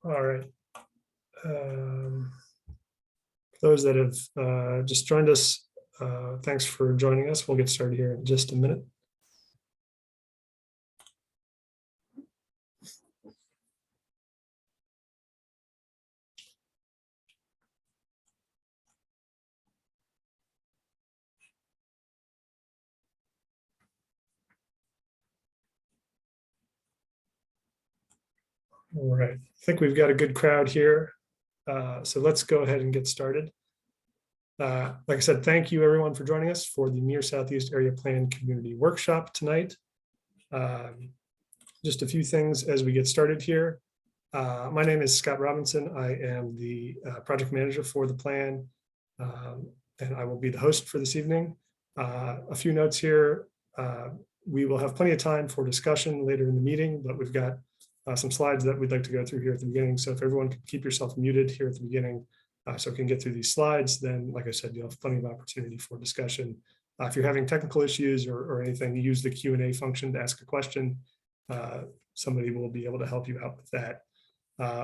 All right. Those that have just joined us, thanks for joining us. We'll get started here in just a minute. All right, I think we've got a good crowd here. So let's go ahead and get started. Like I said, thank you everyone for joining us for the Near Southeast Area Plan Community Workshop tonight. Just a few things as we get started here. My name is Scott Robinson. I am the project manager for the plan, and I will be the host for this evening. A few notes here. We will have plenty of time for discussion later in the meeting, but we've got some slides that we'd like to go through here at the beginning. So if everyone could keep yourself muted here at the beginning so we can get through these slides, then like I said, you'll have plenty of opportunity for discussion. If you're having technical issues or anything, use the Q&A function to ask a question. Somebody will be able to help you out with that.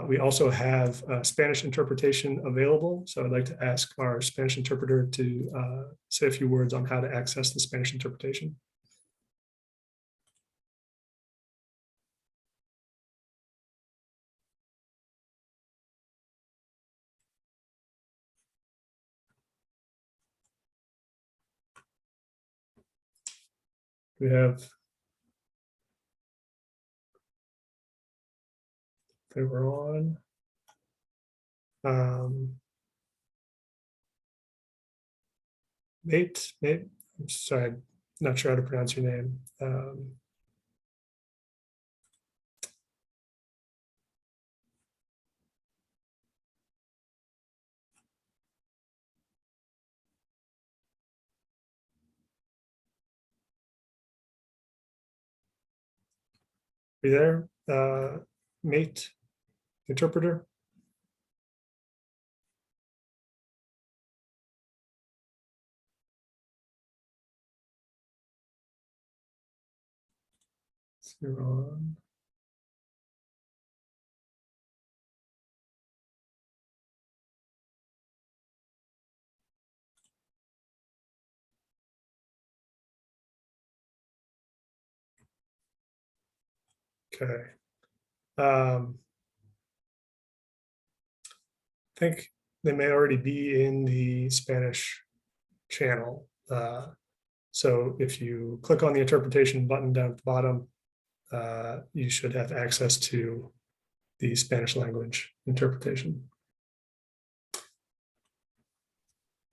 We also have Spanish interpretation available. So I'd like to ask our Spanish interpreter to say a few words on how to access the Spanish interpretation. We have, they were on. Mate, I'm sorry, I'm not sure how to pronounce your name. Are you there, mate, interpreter? You're on. Okay. I think they may already be in the Spanish channel. So if you click on the interpretation button down at the bottom, you should have access to the Spanish language interpretation.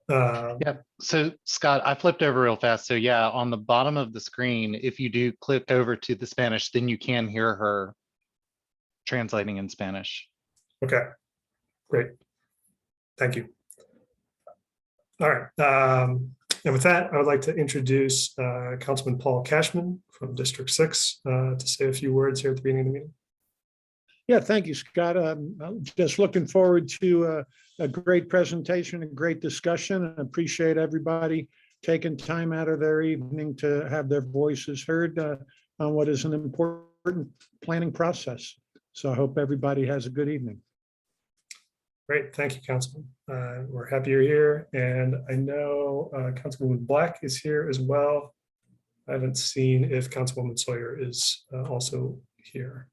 Yeah, so Scott, I flipped over real fast. So yeah, on the bottom of the screen, if you do click over to the Spanish, then you can hear her translating in Spanish. Okay, great. Thank you. All right. And with that, I would like to introduce Councilman Paul Cashman from District 6 to say a few words here at the beginning of the meeting. Yeah, thank you, Scott. I'm just looking forward to a great presentation, a great discussion, and appreciate everybody taking time out of their evening to have their voices heard on what is an important planning process. So I hope everybody has a good evening. Great, thank you, Councilman. We're happy you're here, and I know Councilwoman Black is here as well. I haven't seen if Councilwoman Sawyer is also here.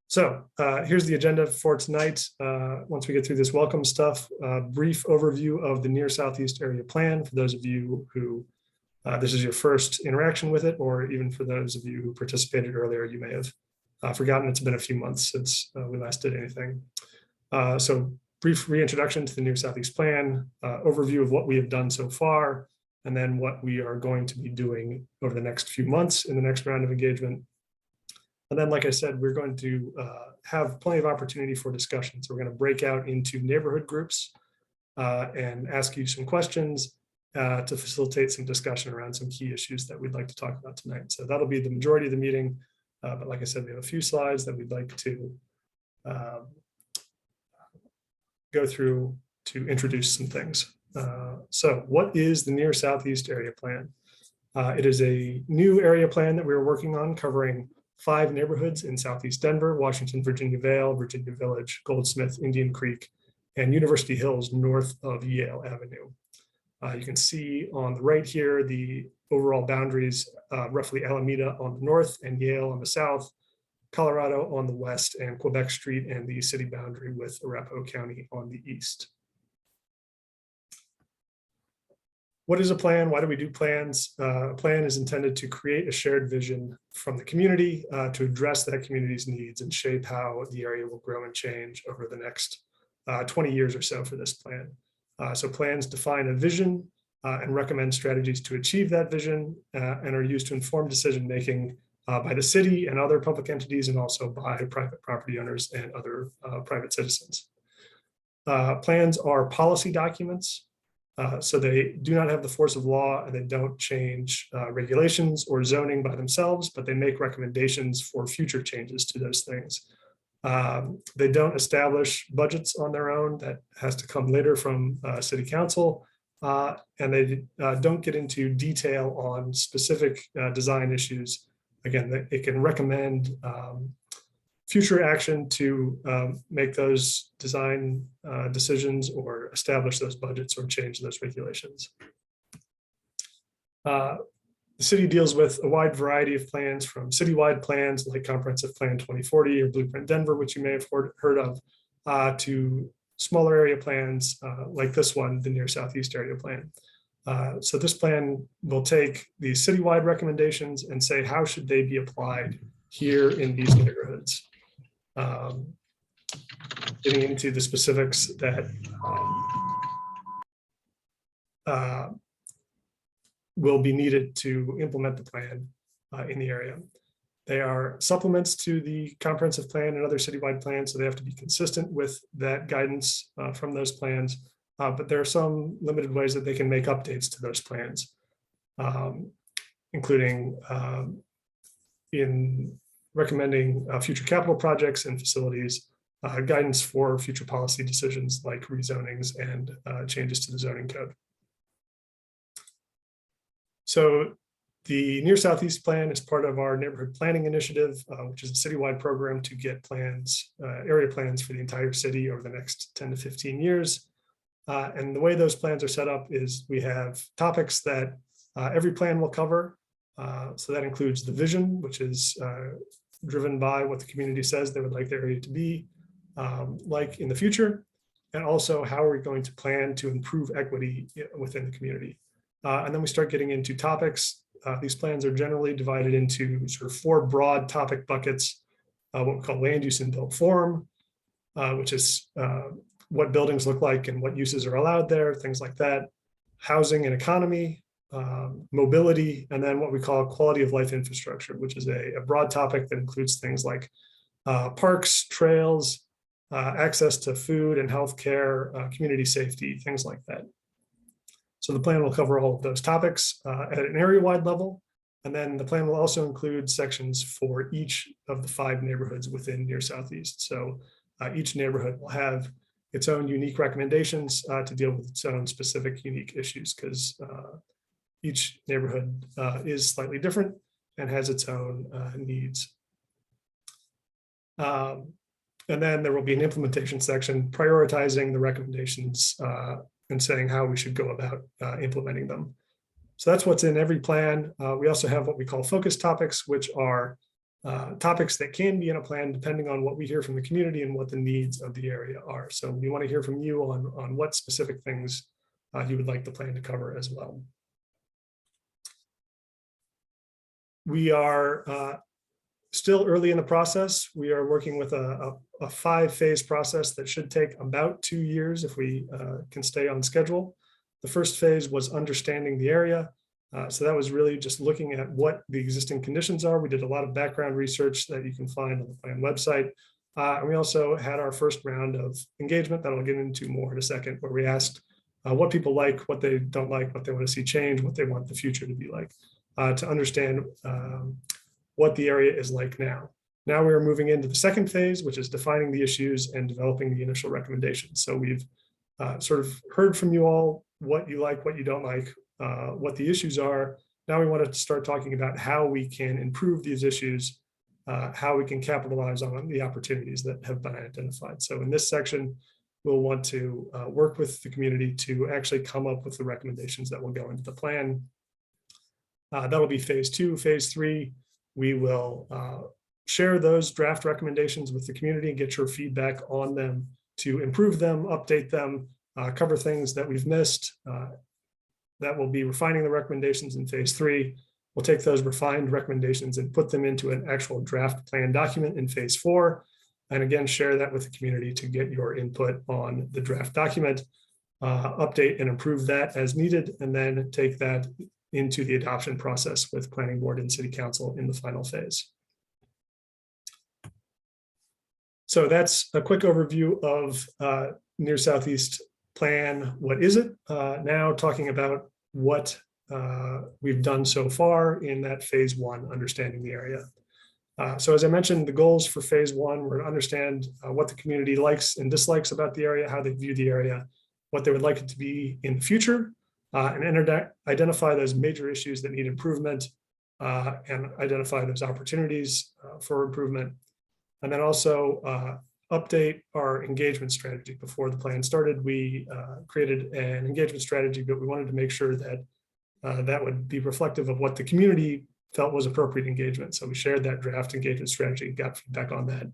So here's the agenda for tonight. Once we get through this welcome stuff, brief overview of the Near Southeast Area Plan for those of you who this is your first interaction with it, or even for those of you who participated earlier, you may have forgotten it's been a few months since we last did anything. So brief reintroduction to the Near Southeast Plan, overview of what we have done so far, and then what we are going to be doing over the next few months in the next round of engagement. And then, like I said, we're going to have plenty of opportunity for discussion. So we're going to break out into neighborhood groups and ask you some questions to facilitate some discussion around some key issues that we'd like to talk about tonight. So that'll be the majority of the meeting. But like I said, we have a few slides that we'd like to go through to introduce some things. So what is the Near Southeast Area Plan? It is a new area plan that we're working on covering 5 neighborhoods in Southeast Denver: Washington, Virginia Vale, Virginia Village, Goldsmith, Indian Creek, and University Hills north of Yale Avenue. You can see on the right here the overall boundaries, roughly Alameda on the north and Yale on the south, Colorado on the west, and Quebec Street and the city boundary with Arapahoe County on the east. What is a plan? Why do we do plans? A plan is intended to create a shared vision from the community to address that community's needs and shape how the area will grow and change over the next 20 years or so for this plan. So plans define a vision and recommend strategies to achieve that vision and are used to inform decision-making by the city and other public entities, and also by private property owners and other private citizens. Plans are policy documents, so they do not have the force of law, and they don't change regulations or zoning by themselves, but they make recommendations for future changes to those things. They don't establish budgets on their own. That has to come later from city council. And they don't get into detail on specific design issues. Again, it can recommend future action to make those design decisions or establish those budgets or change those regulations. The city deals with a wide variety of plans, from citywide plans like Comprehensive Plan 2040 or Blueprint Denver, which you may have heard of, to smaller area plans like this one, the Near Southeast Area Plan. So this plan will take the citywide recommendations and say, how should they be applied here in these neighborhoods? Getting into the specifics that will be needed to implement the plan in the area. They are supplements to the comprehensive plan and other citywide plans, so they have to be consistent with that guidance from those plans. But there are some limited ways that they can make updates to those plans, including in recommending future capital projects and facilities, guidance for future policy decisions like rezonings and changes to the zoning code. So the Near Southeast Plan is part of our neighborhood planning initiative, which is a citywide program to get plans, area plans for the entire city over the next 10 to 15 years. And the way those plans are set up is we have topics that every plan will cover. So that includes the vision, which is driven by what the community says they would like the area to be like in the future, and also how are we going to plan to improve equity within the community. And then we start getting into topics. These plans are generally divided into sort of 4 broad topic buckets, what we call land use and built form, which is what buildings look like and what uses are allowed there, things like that, housing and economy, mobility, and then what we call quality of life infrastructure, which is a broad topic that includes things like parks, trails, access to food and healthcare, community safety, things like that. So the plan will cover all of those topics at an area-wide level. And then the plan will also include sections for each of the 5 neighborhoods within Near Southeast. So each neighborhood will have its own unique recommendations to deal with its own specific unique issues, because each neighborhood is slightly different and has its own needs. And then there will be an implementation section prioritizing the recommendations and saying how we should go about implementing them. So that's what's in every plan. We also have what we call focus topics, which are topics that can be in a plan depending on what we hear from the community and what the needs of the area are. So we want to hear from you on what specific things you would like the plan to cover as well. We are still early in the process. We are working with a 5-phase process that should take about 2 years if we can stay on schedule. The first phase was understanding the area. So that was really just looking at what the existing conditions are. We did a lot of background research that you can find on the plan website. And we also had our first round of engagement that I'll get into more in a second, where we asked what people like, what they don't like, what they want to see change, what they want the future to be like, to understand what the area is like now. Now we are moving into the second phase, which is defining the issues and developing the initial recommendations. So we've sort of heard from you all what you like, what you don't like, what the issues are. Now we want to start talking about how we can improve these issues how we can capitalize on the opportunities that have been identified. So in this section, we'll want to work with the community to actually come up with the recommendations that will go into the plan. That'll be phase 2. Phase 3, we will share those draft recommendations with the community and get your feedback on them to improve them, update them, cover things that we've missed. That will be refining the recommendations in phase 3. We'll take those refined recommendations and put them into an actual draft plan document in phase 4. And again, share that with the community to get your input on the draft document, update and improve that as needed, and then take that into the adoption process with planning board and city council in the final phase. So that's a quick overview of Near Southeast Plan. What is it? Now talking about what we've done so far in that phase 1, understanding the area. So as I mentioned, the goals for phase 1 were to understand what the community likes and dislikes about the area, how they view the area, what they would like it to be in the future, and identify those major issues that need improvement, and identify those opportunities for improvement. And then also update our engagement strategy. Before the plan started, we created an engagement strategy, but we wanted to make sure that that would be reflective of what the community felt was appropriate engagement. So we shared that draft engagement strategy, got feedback on that,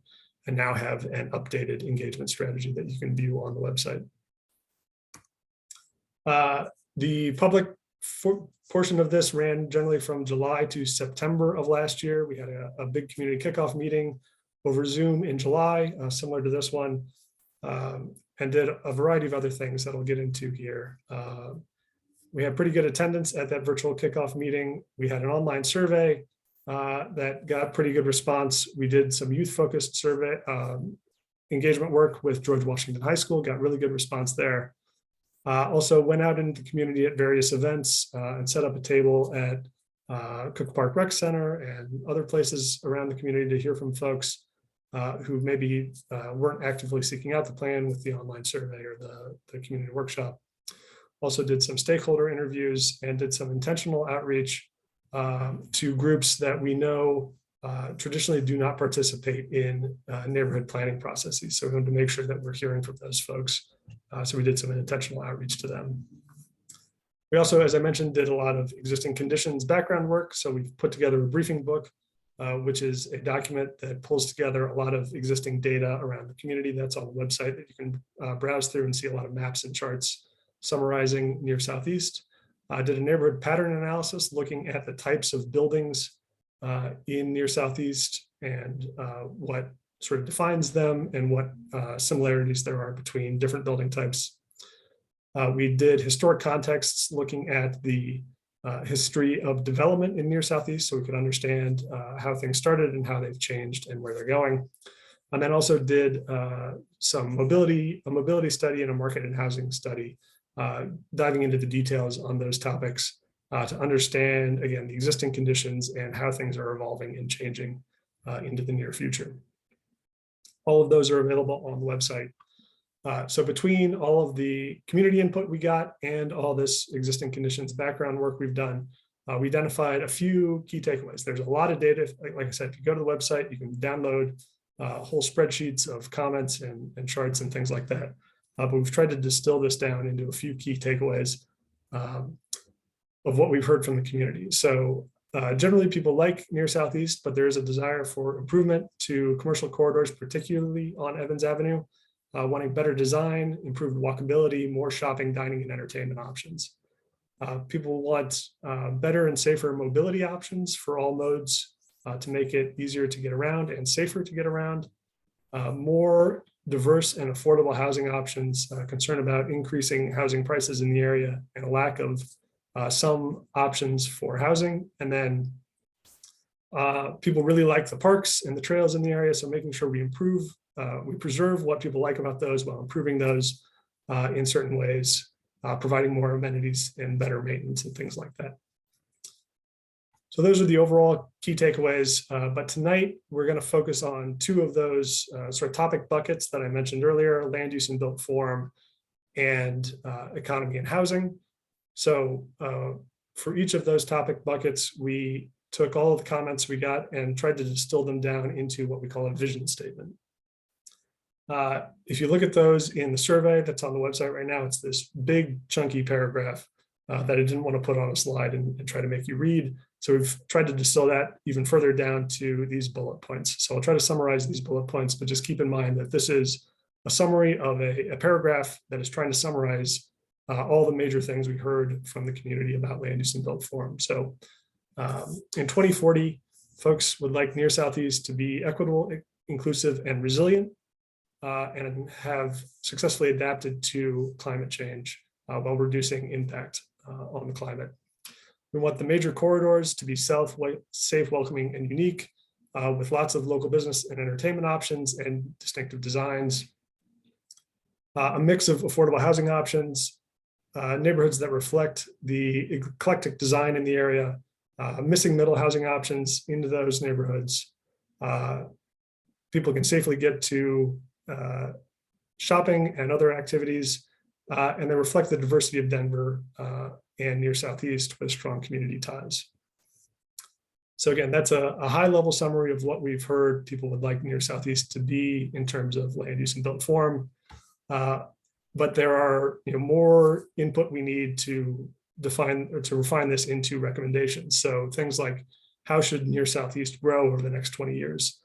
and now have an updated engagement strategy that you can view on the website. The public portion of this ran generally from July to September of last year. We had a big community kickoff meeting over Zoom in July, similar to this one, and did a variety of other things that I'll get into here. We had pretty good attendance at that virtual kickoff meeting. We had an online survey that got pretty good response. We did some youth-focused survey engagement work with George Washington High School, got really good response there. Also went out into the community at various events and set up a table at Cook Park Rec Center and other places around the community to hear from folks who maybe weren't actively seeking out the plan with the online survey or the community workshop. Also did some stakeholder interviews and did some intentional outreach to groups that we know traditionally do not participate in neighborhood planning processes. So we wanted to make sure that we're hearing from those folks. So we did some intentional outreach to them. We also, as I mentioned, did a lot of existing conditions background work. So we've put together a briefing book, which is a document that pulls together a lot of existing data around the community. That's on the website that you can browse through and see a lot of maps and charts summarizing Near Southeast. Did a neighborhood pattern analysis looking at the types of buildings in Near Southeast and what sort of defines them and what similarities there are between different building types. We did historic contexts looking at the history of development in Near Southeast so we could understand how things started and how they've changed and where they're going. And then also did some a mobility study and a market and housing study, diving into the details on those topics to understand, again, the existing conditions and how things are evolving and changing into the near future. All of those are available on the website. So between all of the community input we got and all this existing conditions background work we've done, we identified a few key takeaways. There's a lot of data. Like I said, if you go to the website, you can download whole spreadsheets of comments and charts and things like that. But we've tried to distill this down into a few key takeaways of what we've heard from the community. So generally people like Near Southeast, but there is a desire for improvement to commercial corridors, particularly on Evans Avenue, wanting better design, improved walkability, more shopping, dining, and entertainment options. People want better and safer mobility options for all modes to make it easier to get around and safer to get around. More diverse and affordable housing options, concern about increasing housing prices in the area and a lack of some options for housing. And then people really like the parks and the trails in the area. So making sure we preserve what people like about those while improving those in certain ways, providing more amenities and better maintenance and things like that. So those are the overall key takeaways. But tonight we're going to focus on two of those sort of topic buckets that I mentioned earlier: land use and built form, and economy and housing. So for each of those topic buckets, we took all of the comments we got and tried to distill them down into what we call a vision statement. If you look at those in the survey that's on the website right now, it's this big chunky paragraph that I didn't want to put on a slide and try to make you read. So we've tried to distill that even further down to these bullet points. So I'll try to summarize these bullet points, but just keep in mind that this is a summary of a paragraph that is trying to summarize all the major things we heard from the community about land use and built form. So in 2040, folks would like near Southeast to be equitable, inclusive, and resilient, and have successfully adapted to climate change while reducing impact on the climate. We want the major corridors to be safe, welcoming, and unique, with lots of local business and entertainment options and distinctive designs. A mix of affordable housing options, neighborhoods that reflect the eclectic design in the area, missing middle housing options into those neighborhoods. People can safely get to shopping and other activities, and they reflect the diversity of Denver and near Southeast with strong community ties. So again, that's a high level summary of what we've heard people would like near Southeast to be in terms of land use and built form. But there are more input we need to define or to refine this into recommendations. So things like, how should near Southeast grow over the next 20 years?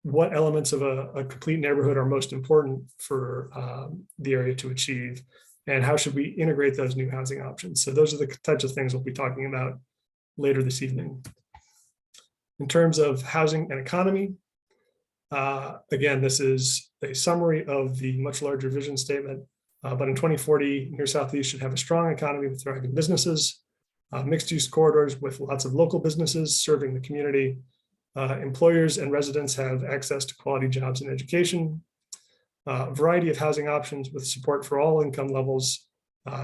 What elements of a complete neighborhood are most important for the area to achieve? And how should we integrate those new housing options? So those are the types of things we'll be talking about later this evening. In terms of housing and economy, again, this is a summary of the much larger vision statement, but in 2040, near Southeast should have a strong economy with thriving businesses, mixed use corridors with lots of local businesses serving the community. Employers and residents have access to quality jobs and education, a variety of housing options with support for all income levels,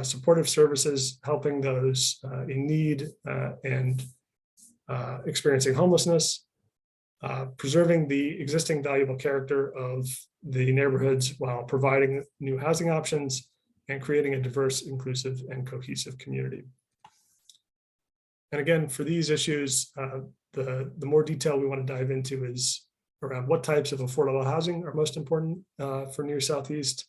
supportive services helping those in need and experiencing homelessness, preserving the existing valuable character of the neighborhoods while providing new housing options and creating a diverse, inclusive, and cohesive community. And again, for these issues, the more detail we want to dive into is around what types of affordable housing are most important for near Southeast.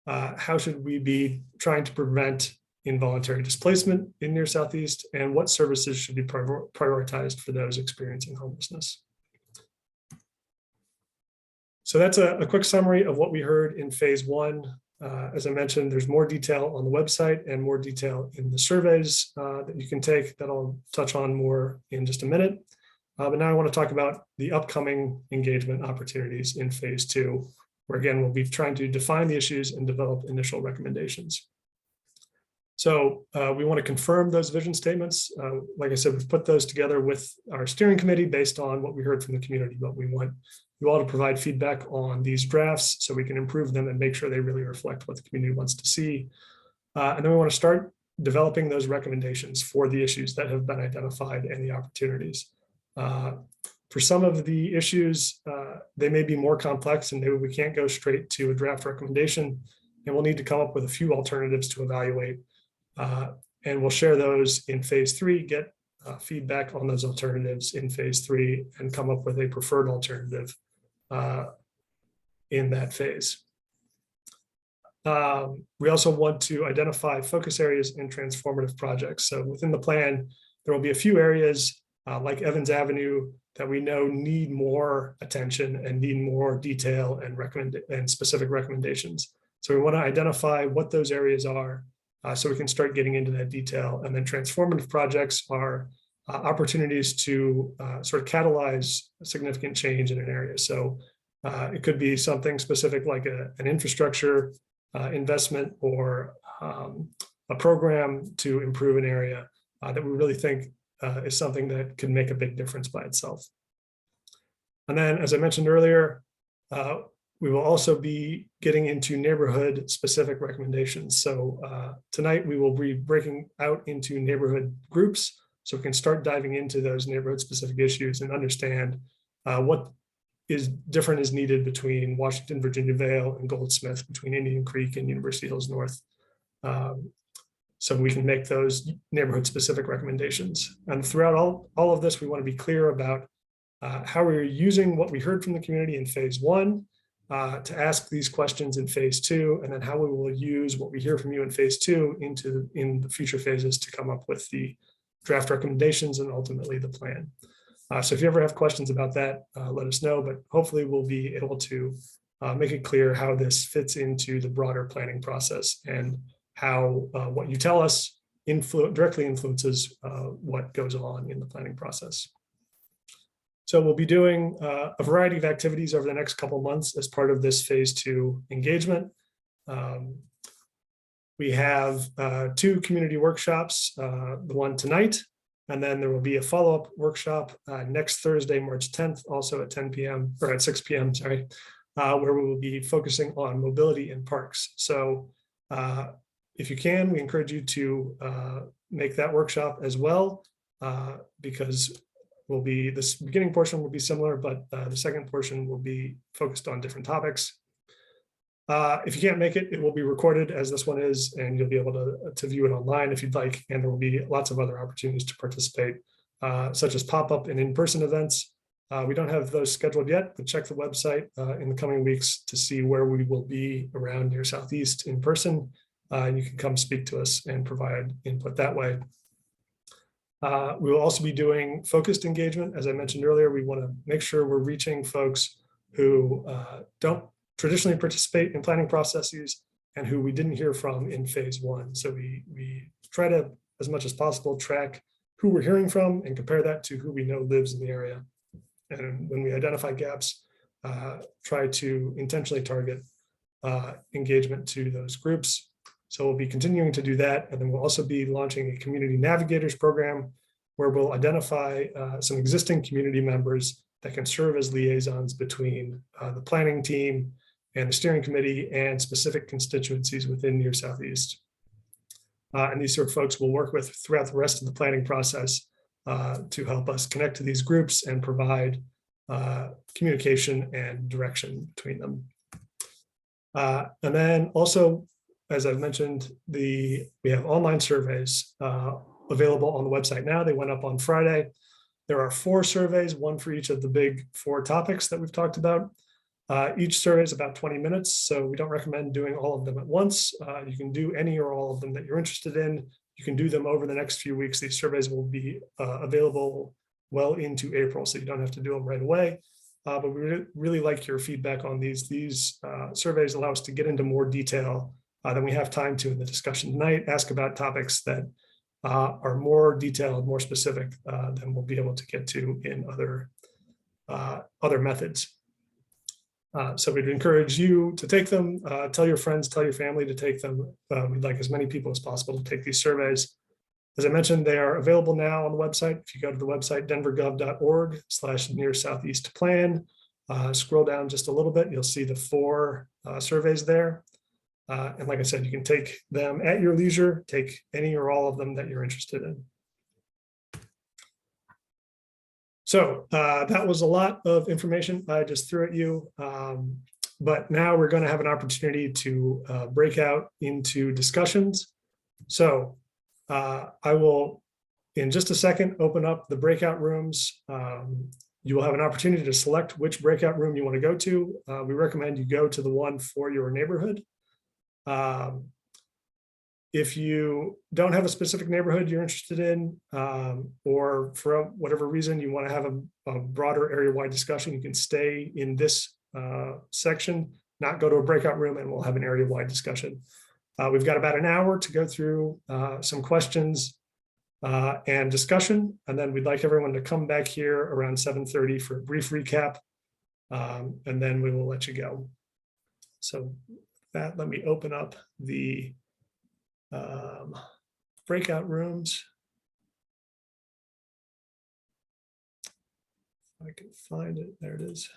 How should we be trying to prevent involuntary displacement in near Southeast, and what services should be prioritized for those experiencing homelessness? So that's a quick summary of what we heard in phase one. As I mentioned, there's more detail on the website and more detail in the surveys that you can take that I'll touch on more in just a minute. But now I want to talk about the upcoming engagement opportunities in phase two, where again, we'll be trying to define the issues and develop initial recommendations. So we want to confirm those vision statements. Like I said, we've put those together with our steering committee based on what we heard from the community, but we want you all to provide feedback on these drafts so we can improve them and make sure they really reflect what the community wants to see. And then we want to start developing those recommendations for the issues that have been identified and the opportunities. For some of the issues, they may be more complex and maybe we can't go straight to a draft recommendation, and we'll need to come up with a few alternatives to evaluate. And we'll share those in phase three, get feedback on those alternatives in phase three, and come up with a preferred alternative in that phase. We also want to identify focus areas and transformative projects. So within the plan, there will be a few areas like Evans Avenue that we know need more attention and need more detail and specific recommendations. So we want to identify what those areas are so we can start getting into that detail. And then transformative projects are opportunities to sort of catalyze significant change in an area. So it could be something specific like an infrastructure investment or a program to improve an area that we really think is something that can make a big difference by itself. And then, as I mentioned earlier, we will also be getting into neighborhood specific recommendations. So tonight we will be breaking out into neighborhood groups so we can start diving into those neighborhood specific issues and understand what is different is needed between Washington, Virginia Vale, and Goldsmith, between Indian Creek and University Hills North. so we can make those neighborhood specific recommendations. And throughout all of this, we want to be clear about how we're using what we heard from the community in phase 1 to ask these questions in phase 2, and then how we will use what we hear from you in phase 2 in the future phases to come up with the draft recommendations and ultimately the plan. So if you ever have questions about that, let us know, but hopefully we'll be able to make it clear how this fits into the broader planning process and how what you tell us directly influences what goes on in the planning process. So we'll be doing a variety of activities over the next couple months as part of this phase 2 engagement. We have 2 community workshops, the one tonight, and then there will be a follow-up workshop next Thursday, March 10th, also at 10 p.m. or at 6 p.m., sorry, where we will be focusing on mobility in parks. So if you can, we encourage you to make that workshop as well, because this beginning portion will be similar, but the second portion will be focused on different topics. If you can't make it, it will be recorded as this one is, and you'll be able to view it online if you'd like. And there will be lots of other opportunities to participate, such as pop-up and in-person events. We don't have those scheduled yet, but check the website in the coming weeks to see where we will be around near Southeast in person. You can come speak to us and provide input that way. We will also be doing focused engagement. As I mentioned earlier, we want to make sure we're reaching folks who don't traditionally participate in planning processes and who we didn't hear from in phase 1. So we try to, as much as possible, track who we're hearing from and compare that to who we know lives in the area. And when we identify gaps, try to intentionally target engagement to those groups. So we'll be continuing to do that. And then we'll also be launching a community navigators program where we'll identify some existing community members that can serve as liaisons between the planning team and the steering committee and specific constituencies within Near Southeast. And these sort of folks will work with throughout the rest of the planning process to help us connect to these groups and provide communication and direction between them. And then also, as I've mentioned, we have online surveys available on the website now. They went up on Friday. There are 4 surveys, one for each of the big 4 topics that we've talked about. Each survey is about 20 minutes, so we don't recommend doing all of them at once. You can do any or all of them that you're interested in. You can do them over the next few weeks. These surveys will be available well into April, so you don't have to do them right away. But we really like your feedback on these. These surveys allow us to get into more detail than we have time to in the discussion tonight, ask about topics that are more detailed, more specific than we'll be able to get to in other methods. So we'd encourage you to take them, tell your friends, tell your family to take them. We'd like as many people as possible to take these surveys. As I mentioned, they are available now on the website. If you go to the website, denvergov.org/near-southeast-plan, scroll down just a little bit, you'll see the 4 surveys there. And like I said, you can take them at your leisure, take any or all of them that you're interested in. So that was a lot of information I just threw at you, but now we're going to have an opportunity to break out into discussions. So I will, in just a second, open up the breakout rooms. You will have an opportunity to select which breakout room you want to go to. We recommend you go to the one for your neighborhood. If you don't have a specific neighborhood you're interested in, or for whatever reason you want to have a broader area-wide discussion, you can stay in this section, not go to a breakout room, and we'll have an area-wide discussion. We've got about an hour to go through some questions and discussion, and then we'd like everyone to come back here around 7:30 for a brief recap, and then we will let you go. So let me open up the breakout rooms. If I can find it, there it is.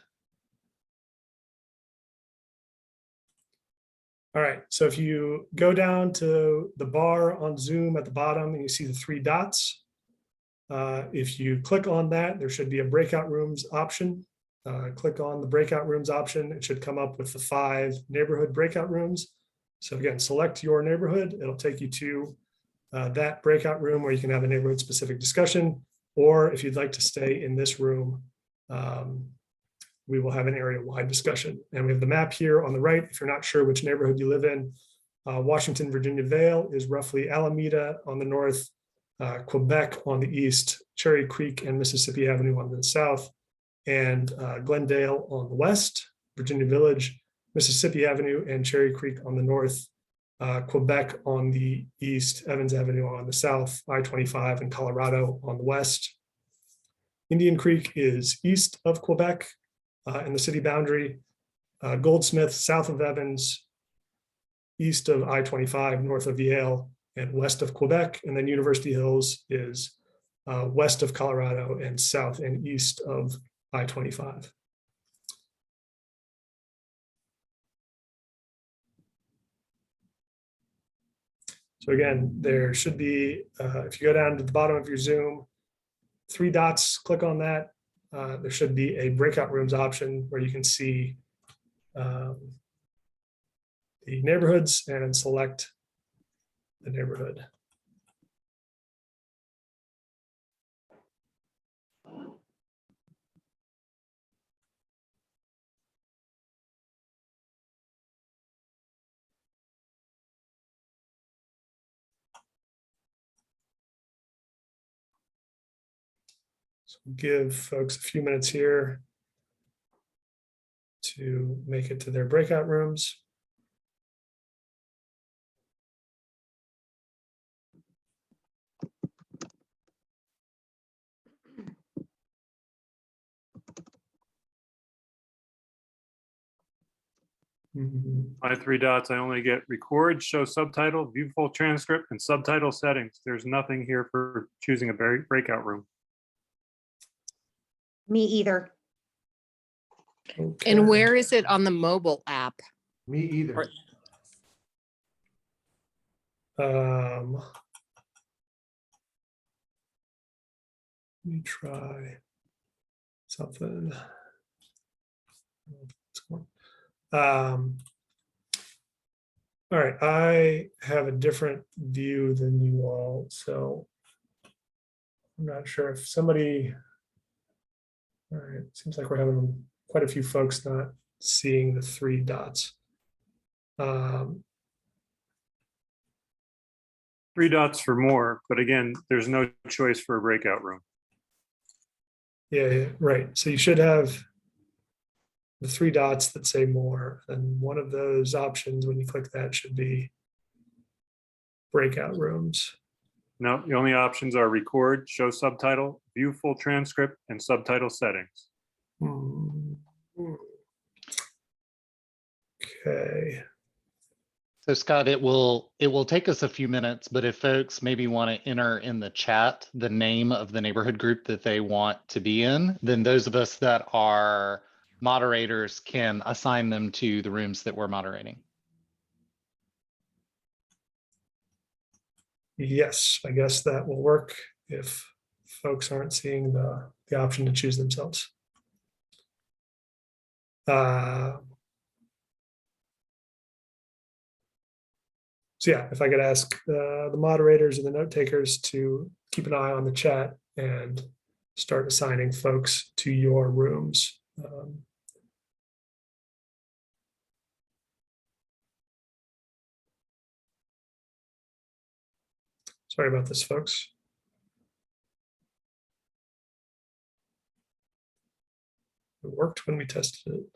All right, so if you go down to the bar on Zoom at the bottom and you see the 3 dots, if you click on that, there should be a breakout rooms option. Click on the breakout rooms option. It should come up with the 5 neighborhood breakout rooms. So again, select your neighborhood. It'll take you to that breakout room where you can have a neighborhood specific discussion, or if you'd like to stay in this room, we will have an area wide discussion. And we have the map here on the right. If you're not sure which neighborhood you live in, Washington, Virginia Vale is roughly Alameda on the north, Quebec on the east, Cherry Creek and Mississippi Avenue on the south, and Glendale on the west, Virginia Village, Mississippi Avenue and Cherry Creek on the north, Quebec on the east, Evans Avenue on the south, I-25 and Colorado on the west. Indian Creek is east of Quebec in the city boundary, Goldsmith south of Evans, east of I-25, north of Yale, and west of Quebec. And then University Hills is west of Colorado and south and east of I-25. So again, there should be, if you go down to the bottom of your Zoom, 3 dots, click on that. There should be a breakout rooms option where you can see the neighborhoods and select the neighborhood. So give folks a few minutes here to make it to their breakout rooms. My 3 dots, I only get record, show subtitle, view full transcript, and subtitle settings. There's nothing here for choosing a breakout room. Me either. Okay. And where is it on the mobile app? Me either. Let me try something. All right, I have a different view than you all, so I'm not sure if somebody. All right, seems like we're having quite a few folks not seeing the 3 dots. 3 dots for more, but again, there's no choice for a breakout room. Yeah, right. So you should have the 3 dots that say more, and one of those options when you click that should be breakout rooms. No, the only options are record, show subtitle, view full transcript, and subtitle settings. Okay. So Scott, it will take us a few minutes, but if folks maybe want to enter in the chat the name of the neighborhood group that they want to be in, then those of us that are moderators can assign them to the rooms that we're moderating. Yes, I guess that will work if folks aren't seeing the option to choose themselves. So yeah, if I could ask the moderators and the note takers to keep an eye on the chat and start assigning folks to your rooms. Sorry about this, folks. It worked when we tested it.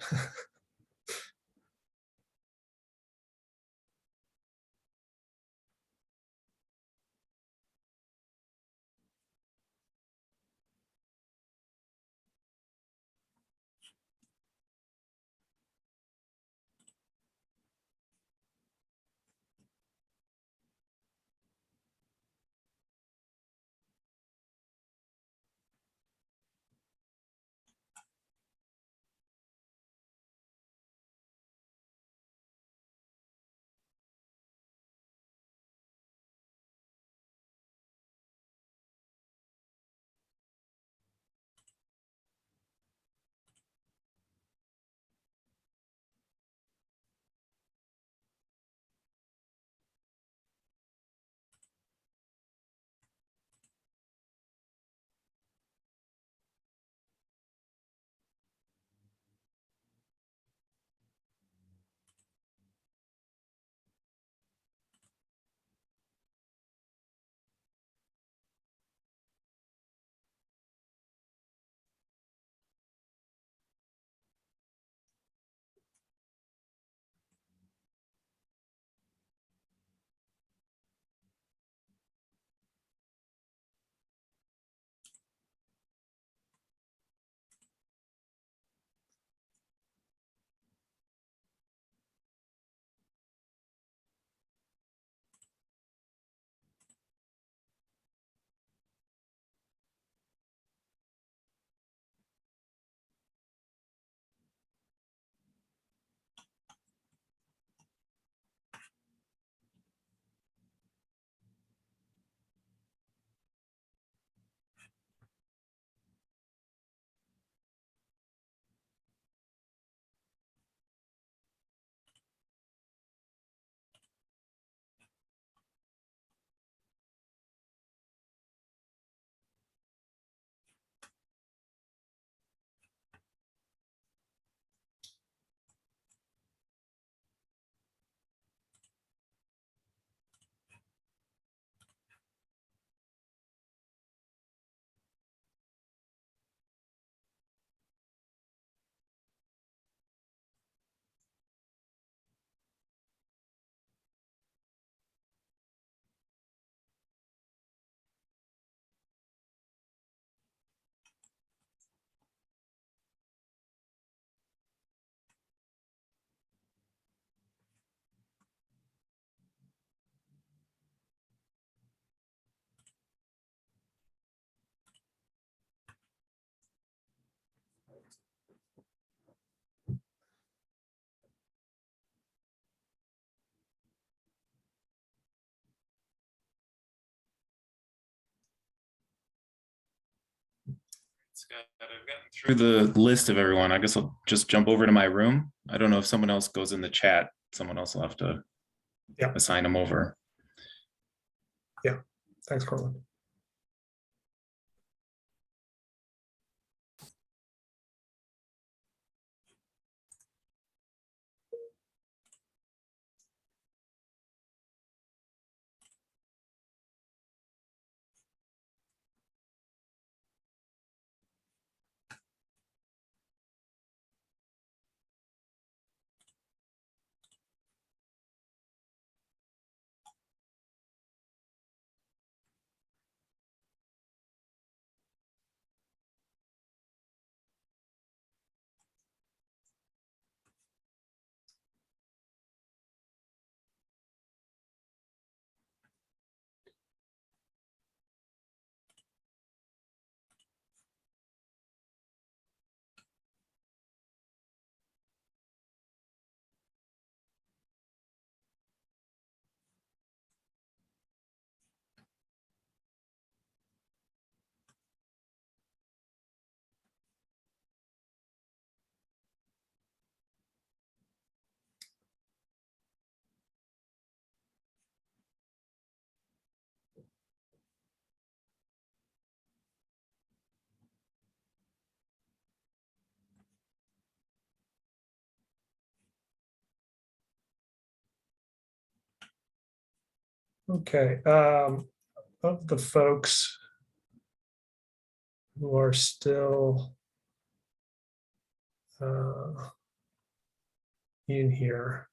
Scott, I've gotten through the list of everyone. I guess I'll just jump over to my room. I don't know if someone else goes in the chat. Someone else will have to assign them over. Thanks, Corwin. Okay, of the folks who are still in here,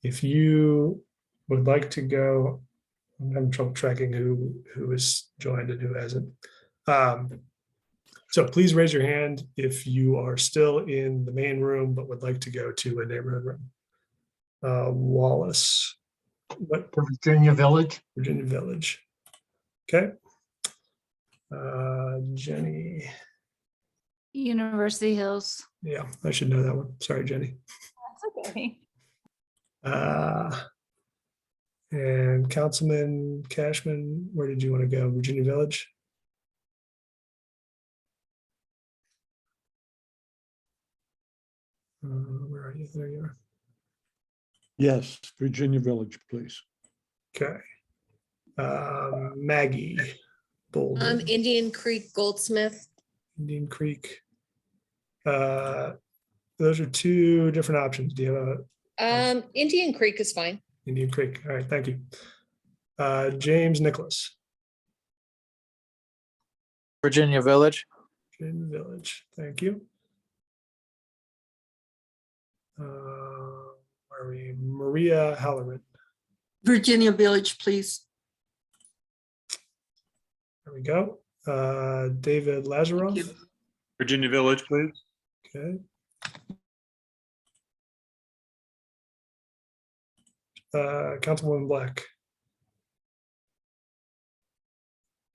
if you would like to go, I'm having trouble tracking who is joined and who hasn't. So please raise your hand if you are still in the main room but would like to go to a neighborhood room. Wallace. What? Virginia Village. Virginia Village. Okay. Jenny. University Hills. Yeah, I should know that one. Sorry, Jenny. That's okay. And Councilman Cashman, where did you want to go? Virginia Village? Where are you? There you are. Yes, Virginia Village, please. Okay. Maggie Bolden. Indian Creek Goldsmith. Indian Creek. Those are two different options. Do you have a Indian Creek is fine. Indian Creek? All right, thank you. James Nicholas. Virginia Village. Virginia Village, thank you. Where are we? Maria Halloran. Virginia Village, please. There we go. David Lazaroff. Virginia Village, please. Okay. Councilwoman Black.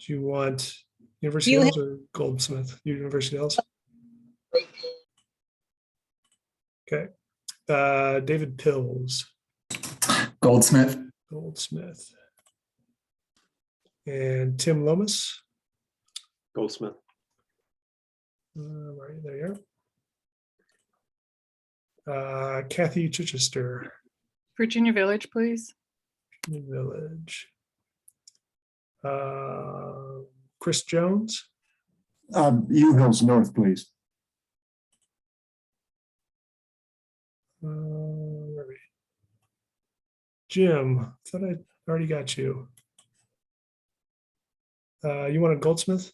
Do you want University Hills or Goldsmith? University Hills. Okay. David Pills. Goldsmith. Goldsmith. And Tim Lomas. Goldsmith. Where are you? There you are. Kathy Chichester. Virginia Village, please. Village. Chris Jones. U Hills North, please. Where are we? Jim, I thought I already got you. You want a Goldsmith?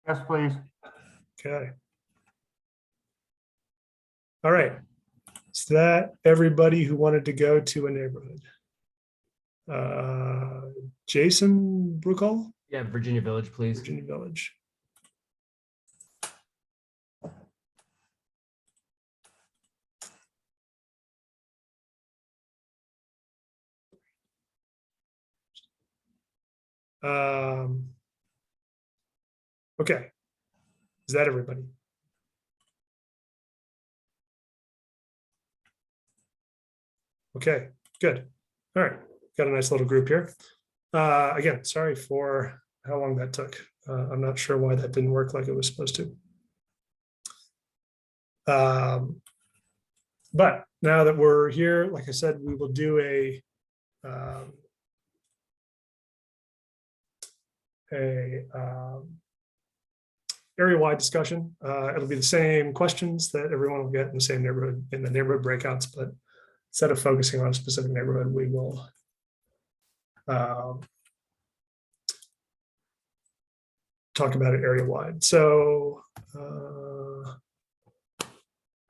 Yes, please. Okay. All right. Is that everybody who wanted to go to a neighborhood? Jason Brookall? Yeah, Virginia Village, please. Virginia Village. Okay. Is that everybody? Okay, good. All right, got a nice little group here. Again, sorry for how long that took. I'm not sure why that didn't work like it was supposed to. But now that we're here, like I said, we will do area-wide discussion. It'll be the same questions that everyone will get in the same neighborhood, in the neighborhood breakouts, but instead of focusing on a specific neighborhood, we will talk about it area-wide. So,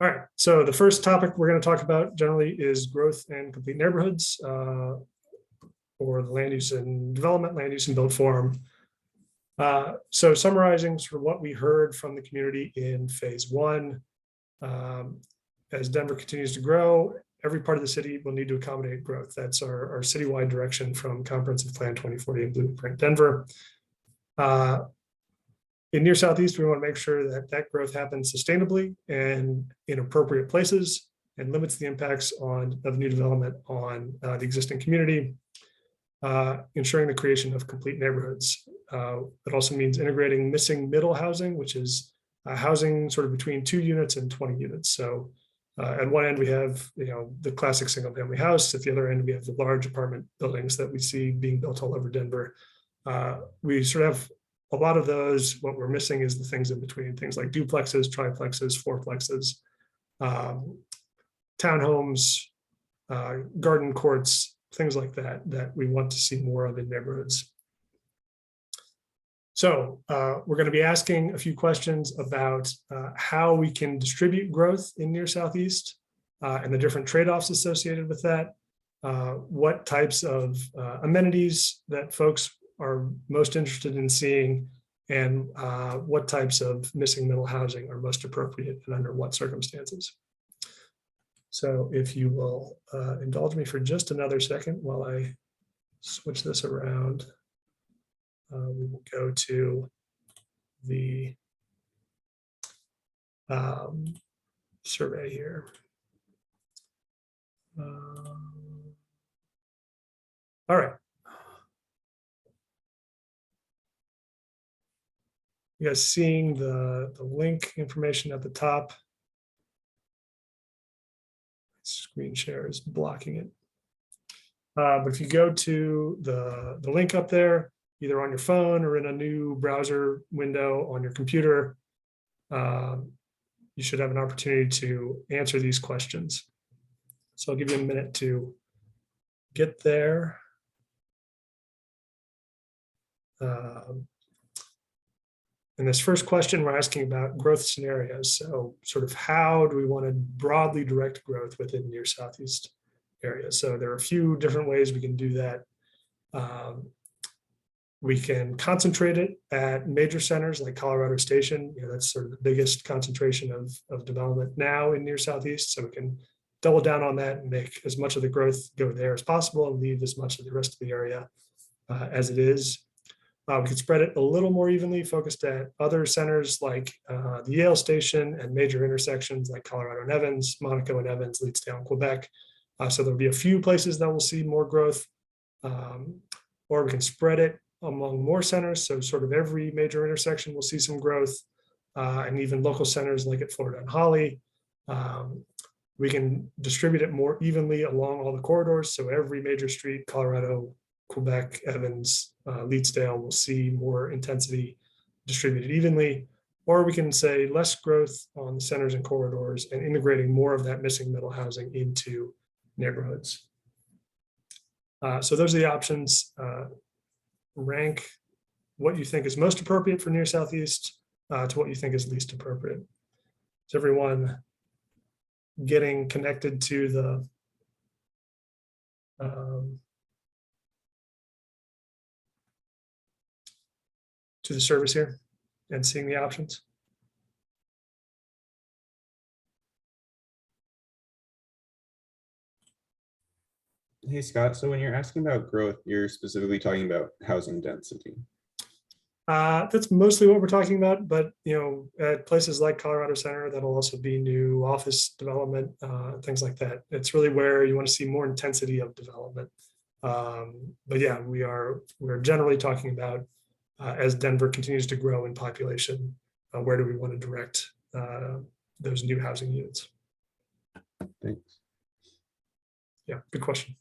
all right, so the first topic we're going to talk about generally is growth and complete neighborhoods, or the land use and development, land use and build forum. So summarizing sort of what we heard from the community in phase one, as Denver continues to grow, every part of the city will need to accommodate growth. That's our citywide direction from Comprehensive Plan 2040 and Blueprint Denver. In near Southeast, we want to make sure that that growth happens sustainably and in appropriate places and limits the impacts of new development on the existing community, ensuring the creation of complete neighborhoods. It also means integrating missing middle housing, which is housing sort of between 2 units and 20 units. So at one end, we have the classic single family house. At the other end, we have the large apartment buildings that we see being built all over Denver. We sort of have a lot of those. What we're missing is the things in between, things like duplexes, triplexes, fourplexes, townhomes, garden courts, things like that, that we want to see more of in neighborhoods. So we're going to be asking a few questions about how we can distribute growth in near Southeast and the different trade-offs associated with that. What types of amenities that folks are most interested in seeing, and what types of missing middle housing are most appropriate and under what circumstances. So if you will indulge me for just another second while I switch this around, we will go to the survey here. All right. You guys seeing the link information at the top? Screen share is blocking it. But if you go to the link up there, either on your phone or in a new browser window on your computer, you should have an opportunity to answer these questions. So I'll give you a minute to get there. In this first question, we're asking about growth scenarios. So sort of how do we want to broadly direct growth within near Southeast area? So there are a few different ways we can do that. We can concentrate it at major centers like Colorado Station. That's sort of the biggest concentration of development now in near Southeast. So we can double down on that and make as much of the growth go there as possible and leave as much of the rest of the area as it is. We could spread it a little more evenly, focused at other centers like the Yale Station and major intersections like Colorado and Evans, Monaco and Evans, Leedsdale and Quebec. So there'll be a few places that will see more growth, or we can spread it among more centers. So sort of every major intersection will see some growth, and even local centers like at Florida and Holly. We can distribute it more evenly along all the corridors. So every major street, Colorado, Quebec, Evans, Leedsdale will see more intensity distributed evenly, or we can say less growth on the centers and corridors and integrating more of that missing middle housing into neighborhoods. So those are the options. Rank what you think is most appropriate for near Southeast to what you think is least appropriate. Is everyone getting connected to the service here and seeing the options? Hey, Scott, so when you're asking about growth, you're specifically talking about housing density. That's mostly what we're talking about, but at places like Colorado Center, that'll also be new office development, things like that. It's really where you want to see more intensity of development. But yeah, we're generally talking about as Denver continues to grow in population, where do we want to direct those new housing units? Thanks. Yeah, good question.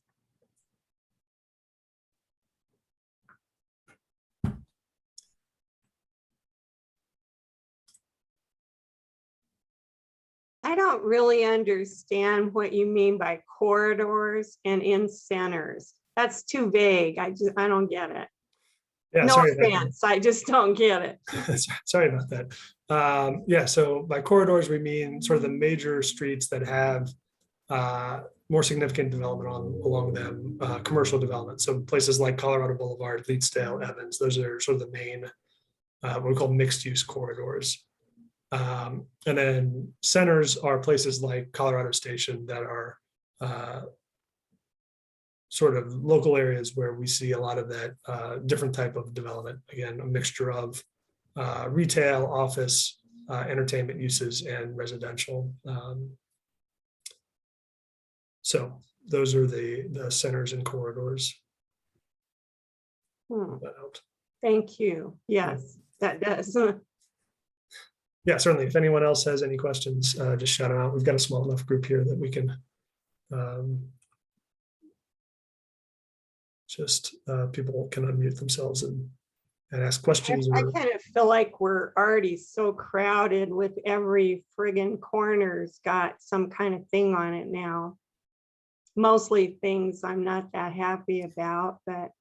I don't really understand what you mean by corridors and in centers. That's too vague. I don't get it. Yeah, No sorry about that. offense, I just don't get it. Sorry about that. Yeah, so by corridors, we mean sort of the major streets that have more significant development along them, commercial development. So places like Colorado Boulevard, Leedsdale, Evans, those are sort of the main, what we call mixed use corridors. And then centers are places like Colorado Station that are sort of local areas where we see a lot of that different type of development. Again, a mixture of retail, office, entertainment uses, and residential. So those are the centers and corridors. That helped. Thank you. Yes, that does. Yeah, certainly. If anyone else has any questions, just shout them out. We've got a small enough group here that we can people can unmute themselves and ask questions. I kind of feel like we're already so crowded with every friggin' corner's got some kind of thing on it now. Mostly things I'm not that happy about, but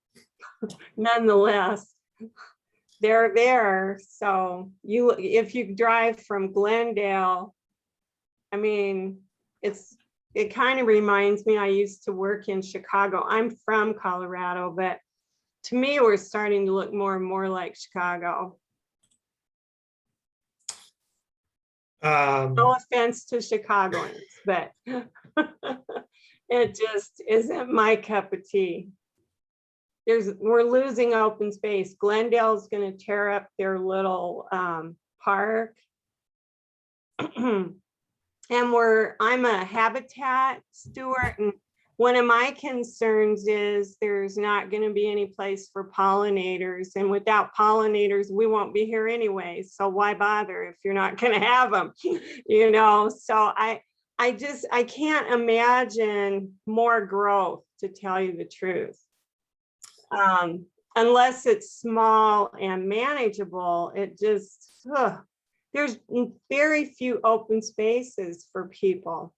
nonetheless, they're there. So if you drive from Glendale, I mean, it kind of reminds me, I used to work in Chicago. I'm from Colorado, but to me, we're starting to look more and more like Chicago. No offense to Chicagoans, but it just isn't my cup of tea. We're losing open space. Glendale's going to tear up their little park. And I'm a habitat steward, and one of my concerns is there's not going to be any place for pollinators, and without pollinators we won't be here anyway, so why bother if you're not going to have them, you know? So I can't imagine more growth, to tell you the truth, unless it's small and manageable. It just there's very few open spaces for people.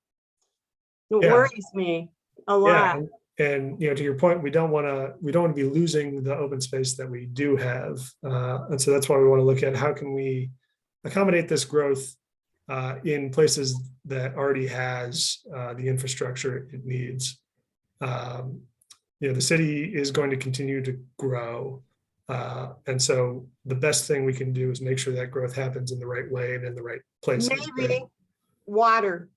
It worries me a lot. And you know, to your point, we don't want to be losing the open space that we do have, and so that's why we want to look at how can we accommodate this growth in places that already has the infrastructure it needs. You know, the city is going to continue to grow. And so the best thing we can do is make sure that growth happens in the right way and in the right places. Maybe water.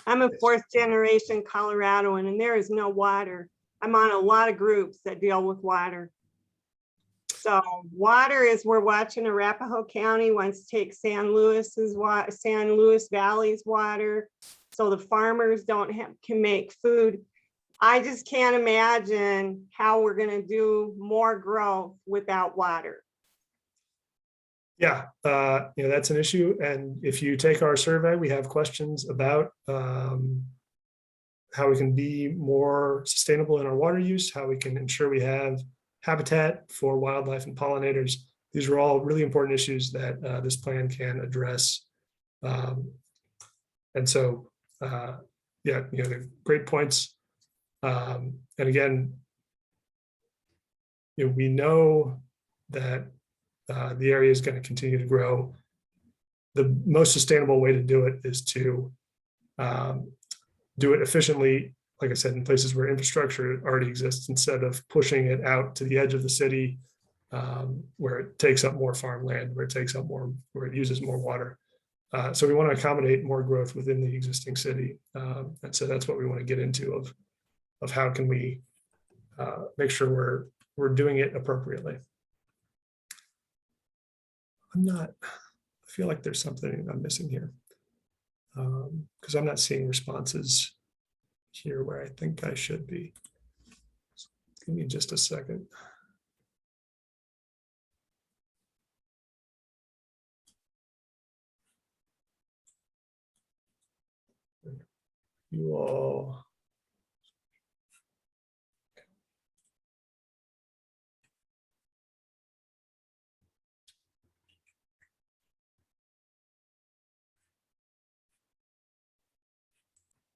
I'm a 4th generation Coloradoan, and there is no water. I'm on a lot of groups that deal with water. So water is, we're watching Arapahoe County wants to take San Luis Valley's water, so the farmers can make food. I just can't imagine how we're going to do more growth without water. Yeah, you know, that's an issue. And if you take our survey, we have questions about how we can be more sustainable in our water use, how we can ensure we have habitat for wildlife and pollinators. These are all really important issues that this plan can address. And so, yeah, you know, they're great points. And again, you know, we know that the area is going to continue to grow. The most sustainable way to do it is to do it efficiently, like I said, in places where infrastructure already exists, instead of pushing it out to the edge of the city, where it takes up more farmland, where it uses more water. So we want to accommodate more growth within the existing city. And so that's what we want to get into of how can we make sure we're doing it appropriately. I feel like there's something I'm missing here, because I'm not seeing responses here where I think I should be. Give me just a second. you all.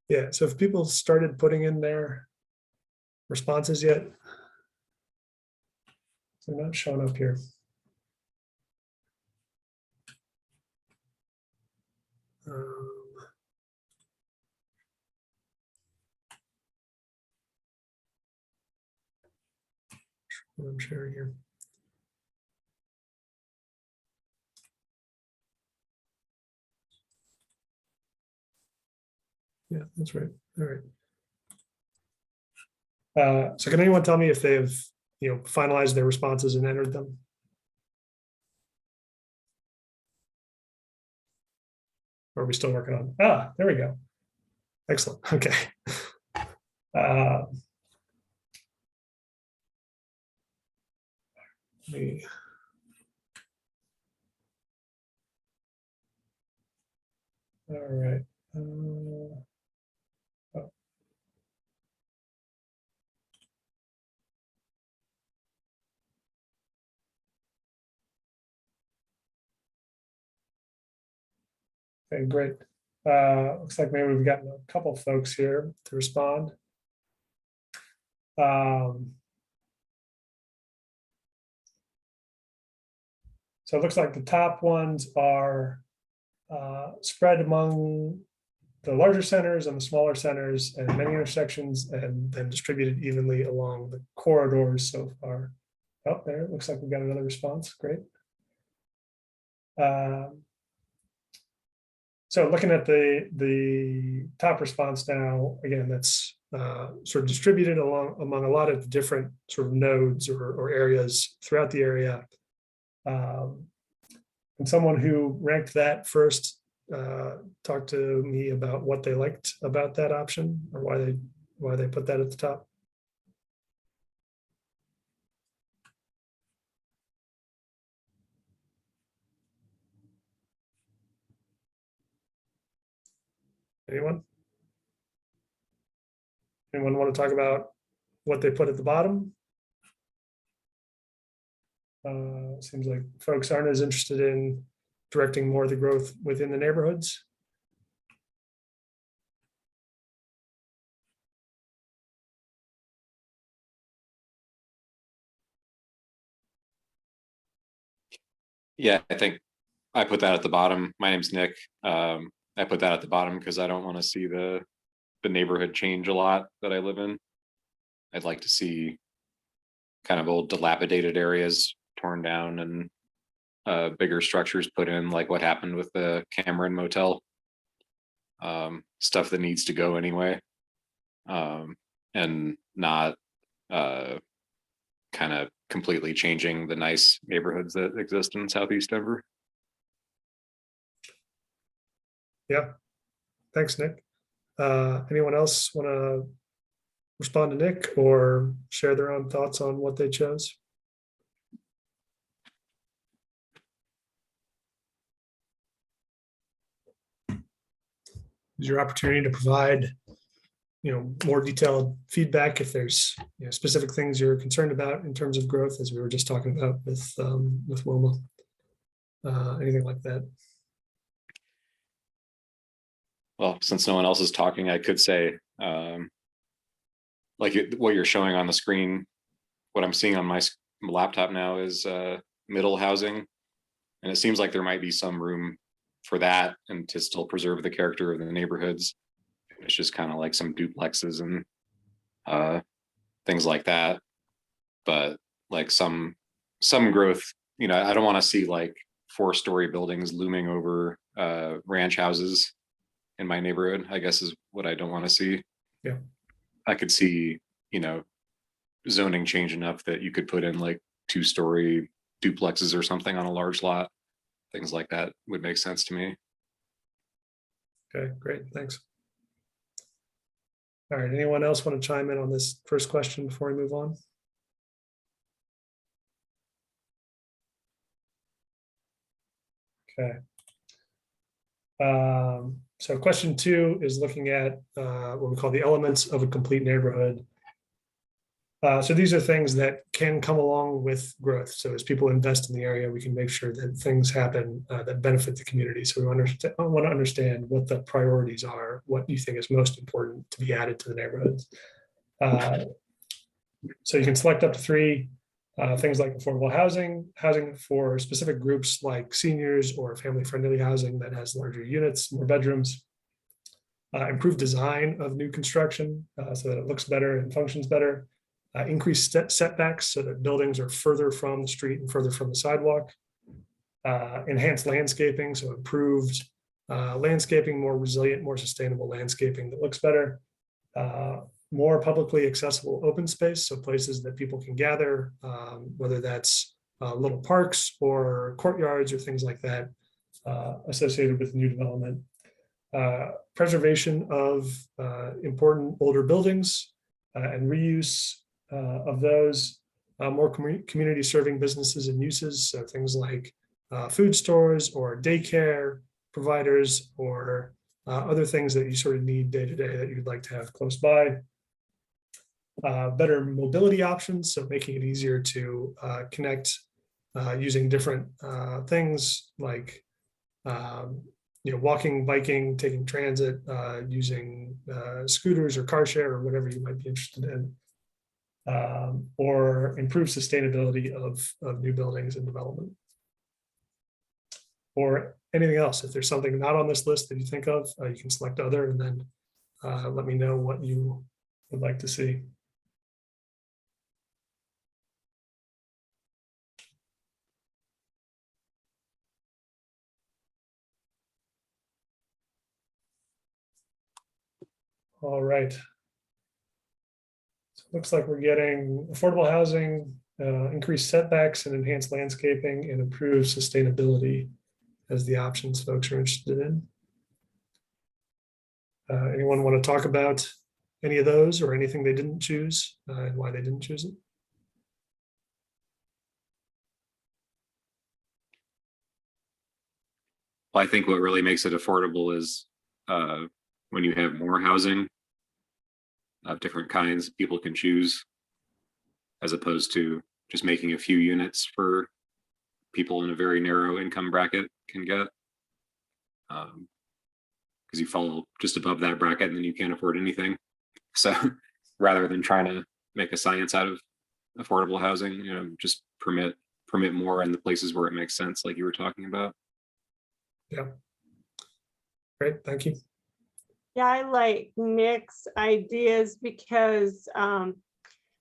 Yeah, so if people started putting in their responses yet, they're not showing up here. What I'm sharing here. Yeah, that's right. All right. So can anyone tell me if they've, finalized their responses and entered them? Or are we still working on? There we go. Excellent. Okay. Me. All right. Okay, great. Looks like maybe we've gotten a couple folks here to respond. So it looks like the top ones are spread among the larger centers and the smaller centers and many intersections, and then distributed evenly along the corridors so far. Oh, there, it looks like we got another response. Great. So looking at the top response now, again, that's sort of distributed among a lot of different sort of nodes or areas throughout the area. And someone who ranked that first talked to me about what they liked about that option, or why they put that at the top. Anyone? Anyone want to talk about what they put at the bottom? Seems like folks aren't as interested in directing more of the growth within the neighborhoods. Yeah, I think I put that at the bottom. My name's Nick. I put that at the bottom because I don't want to see the neighborhood change a lot that I live in. I'd like to see kind of old dilapidated areas torn down and bigger structures put in, like what happened with the Cameron Motel. Stuff that needs to go anyway. And not kind of completely changing the nice neighborhoods that exist in Southeast Denver. Yeah, thanks, Nick. Anyone else want to respond to Nick or share their own thoughts on what they chose? Is your opportunity to provide more detailed feedback if there's specific things you're concerned about in terms of growth, as we were just talking about with Wilma. Anything like that? Well, since no one else is talking, I could say, like what you're showing on the screen, what I'm seeing on my laptop now is middle housing. And it seems like there might be some room for that and to still preserve the character of the neighborhoods. It's just kind of like some duplexes and things like that. But like some growth, I don't want to see like 4-story buildings looming over ranch houses in my neighborhood, I guess is what I don't want to see. Yeah. I could see, zoning change enough that you could put in like 2-story duplexes or something on a large lot. Things like that would make sense to me. Okay, great, thanks. All right, anyone else want to chime in on this first question before we move on? Okay. So question 2 is looking at what we call the elements of a complete neighborhood. So these are things that can come along with growth. So as people invest in the area, we can make sure that things happen that benefit the community. So we want to understand what the priorities are, what you think is most important to be added to the neighborhoods. So you can select up to 3 things like affordable housing, housing for specific groups like seniors, or family-friendly housing that has larger units, more bedrooms. Improved design of new construction so that it looks better and functions better. Increased setbacks so that buildings are further from the street and further from the sidewalk. Enhanced landscaping, so improved landscaping, more resilient, more sustainable landscaping that looks better. More publicly accessible open space, so places that people can gather, whether that's little parks or courtyards or things like that associated with new development. Preservation of important older buildings and reuse of those. More community serving businesses and uses, so things like food stores or daycare providers, or other things that you sort of need day to day that you'd like to have close by. Better mobility options, so making it easier to connect using different things like walking, biking, taking transit, using scooters or car share or whatever you might be interested in, or improve sustainability of new buildings and development. Or anything else. If there's something not on this list that you think of, you can select other and then let me know what you would like to see. All right. So it looks like we're getting affordable housing, increased setbacks and enhanced landscaping, and improved sustainability as the options folks are interested in. Anyone want to talk about any of those or anything they didn't choose and why they didn't choose it? Well, I think what really makes it affordable is when you have more housing of different kinds people can choose, as opposed to just making a few units for people in a very narrow income bracket can get. Because you fall just above that bracket and then you can't afford anything. So rather than trying to make a science out of affordable housing, just permit more in the places where it makes sense, like you were talking about. Yeah. Great, thank you. Yeah, I like Nick's ideas because I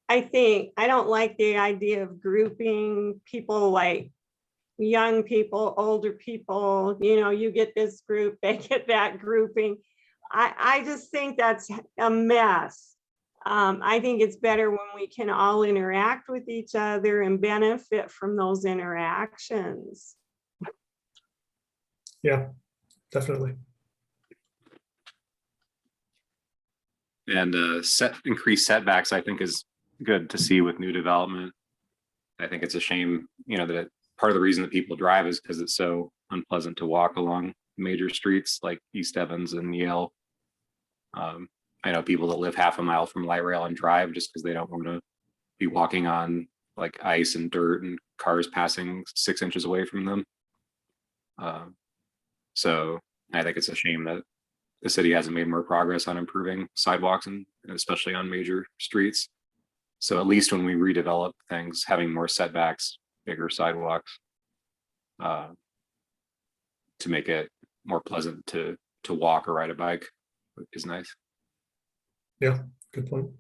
don't like the idea of grouping people, like young people, older people, you get this group, they get that grouping. I just think that's a mess. I think it's better when we can all interact with each other and benefit from those interactions. Yeah, definitely. And increased setbacks, I think, is good to see with new development. I think it's a shame, that part of the reason that people drive is because it's so unpleasant to walk along major streets like East Evans and Yale. I know people that live half a mile from light rail and drive just because they don't want to be walking on like ice and dirt and cars passing 6 inches away from them. So I think it's a shame that the city hasn't made more progress on improving sidewalks, and especially on major streets. So at least when we redevelop things, having more setbacks, bigger sidewalks, to make it more pleasant to walk or ride a bike is nice. Yeah, good point.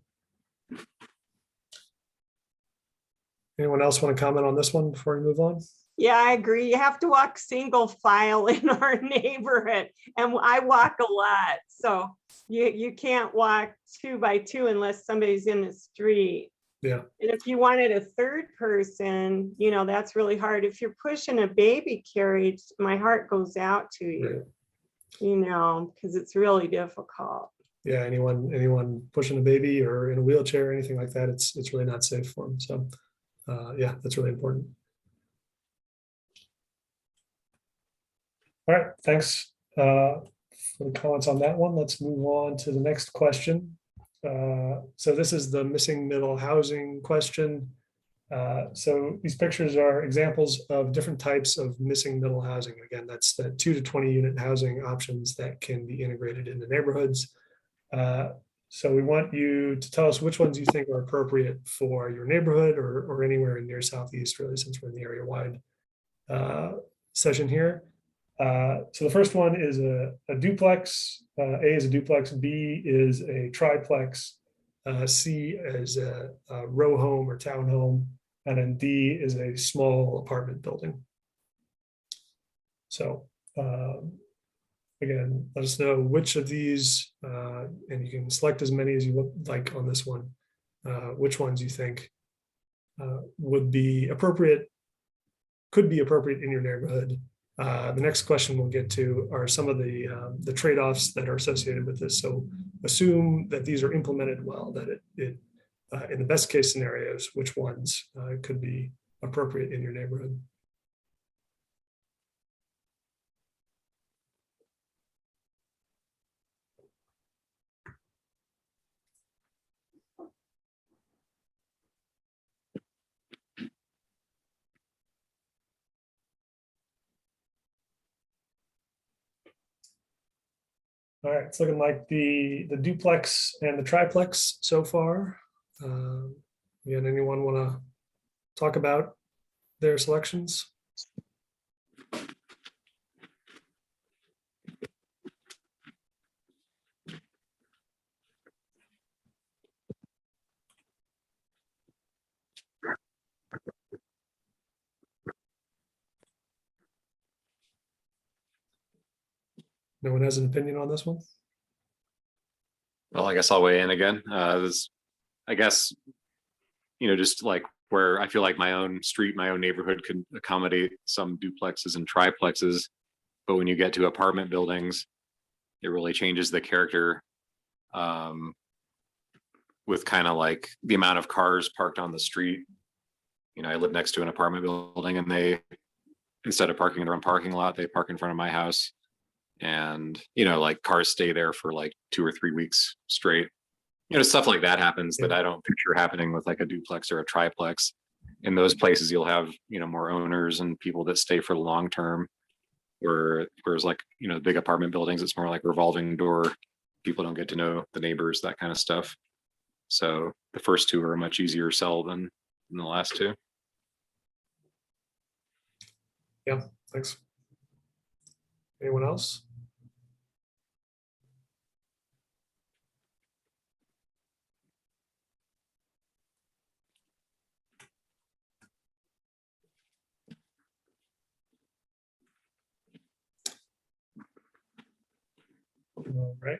Anyone else want to comment on this one before we move on? Yeah, I agree. You have to walk single file in our neighborhood, and I walk a lot. So you can't walk 2 by 2 unless somebody's in the street. Yeah. And if you wanted a third person, that's really hard. If you're pushing a baby carriage, my heart goes out to you, because it's really difficult. Yeah, anyone pushing a baby or in a wheelchair or anything like that, it's really not safe for them. So yeah, that's really important. All right, thanks for the comments on that one. Let's move on to the next question. So this is the missing middle housing question. So these pictures are examples of different types of missing middle housing. Again, that's the 2 to 20 unit housing options that can be integrated into neighborhoods. So we want you to tell us which ones you think are appropriate for your neighborhood or anywhere in near Southeast, really, since we're in the area wide session here. So the first one is a duplex. A is a duplex, B is a triplex, C is a row home or townhome, and then D is a small apartment building. So again, let us know which of these, and you can select as many as you would like on this one, which ones you think would be appropriate, could be appropriate in your neighborhood. The next question we'll get to are some of the trade-offs that are associated with this. So assume that these are implemented well, that it in the best case scenarios, which ones could be appropriate in your neighborhood. All right, it's looking like the duplex and the triplex so far. Again, anyone want to talk about their selections? No one has an opinion on this one? Well, I guess I'll weigh in again. I guess, just like where I feel like my own street, my own neighborhood could accommodate some duplexes and triplexes. But when you get to apartment buildings, it really changes the character with kind of like the amount of cars parked on the street. I live next to an apartment building and they, instead of parking in their own parking lot, they park in front of my house. And, like cars stay there for like 2 or 3 weeks straight. Stuff like that happens that I don't picture happening with like a duplex or a triplex. In those places, you'll have, more owners and people that stay for the long term. Whereas like, big apartment buildings, it's more like revolving door. People don't get to know the neighbors, that kind of stuff. So the first two are a much easier sell than the last two. Yeah, thanks. Anyone else? All right.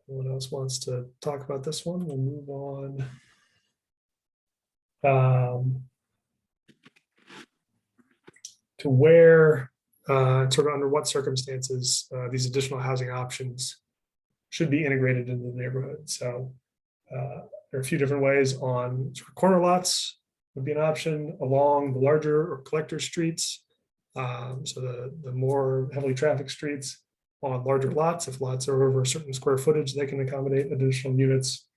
Anyone else wants to talk about this one? We'll move on to where, sort of under what circumstances these additional housing options should be integrated into the neighborhood. So there are a few different ways. On sort of corner lots would be an option, along the larger or collector streets. So the more heavily trafficked streets. On larger lots, if lots are over a certain square footage, they can accommodate additional units.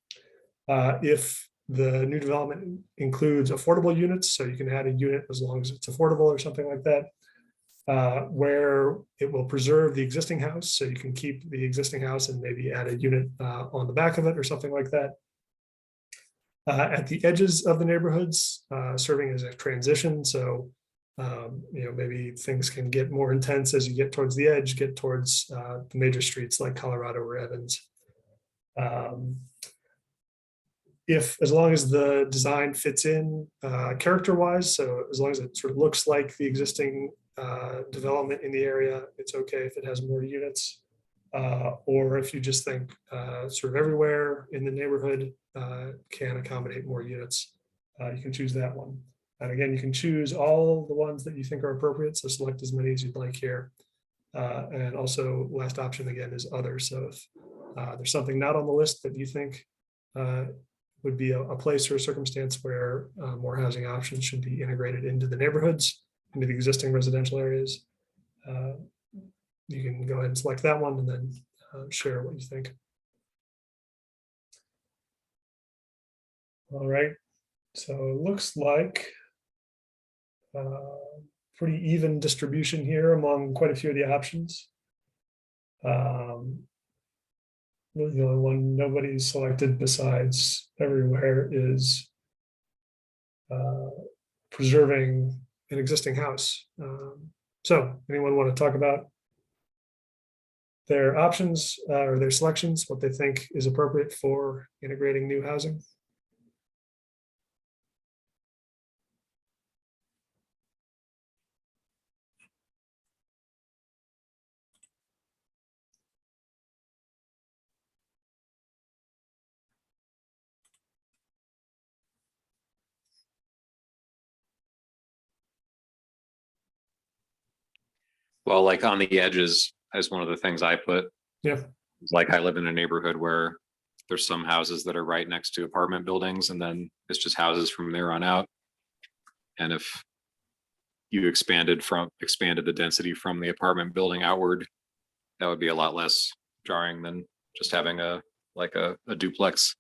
If the new development includes affordable units, so you can add a unit as long as it's affordable or something like that, where it will preserve the existing house, so you can keep the existing house and maybe add a unit on the back of it or something like that. At the edges of the neighborhoods, serving as a transition, so maybe things can get more intense as you get towards the edge, get towards the major streets like Colorado or Evans. As long as the design fits in character-wise, so as long as it sort of looks like the existing development in the area, it's okay if it has more units. Or if you just think sort of everywhere in the neighborhood can accommodate more units, you can choose that one. And again, you can choose all the ones that you think are appropriate. So select as many as you'd like here. And also last option again is others. So if there's something not on the list that you think would be a place or a circumstance where more housing options should be integrated into the neighborhoods, into the existing residential areas, you can go ahead and select that one and then share what you think. All right, so it looks like pretty even distribution here among quite a few of the options. Really the only one nobody's selected besides everywhere is preserving an existing house. So anyone want to talk about their options or their selections, what they think is appropriate for integrating new housing? Well, like on the edges is one of the things I put. Yeah. Like I live in a neighborhood where there's some houses that are right next to apartment buildings, and then it's just houses from there on out. And if you expanded the density from the apartment building outward, that would be a lot less jarring than just having a duplex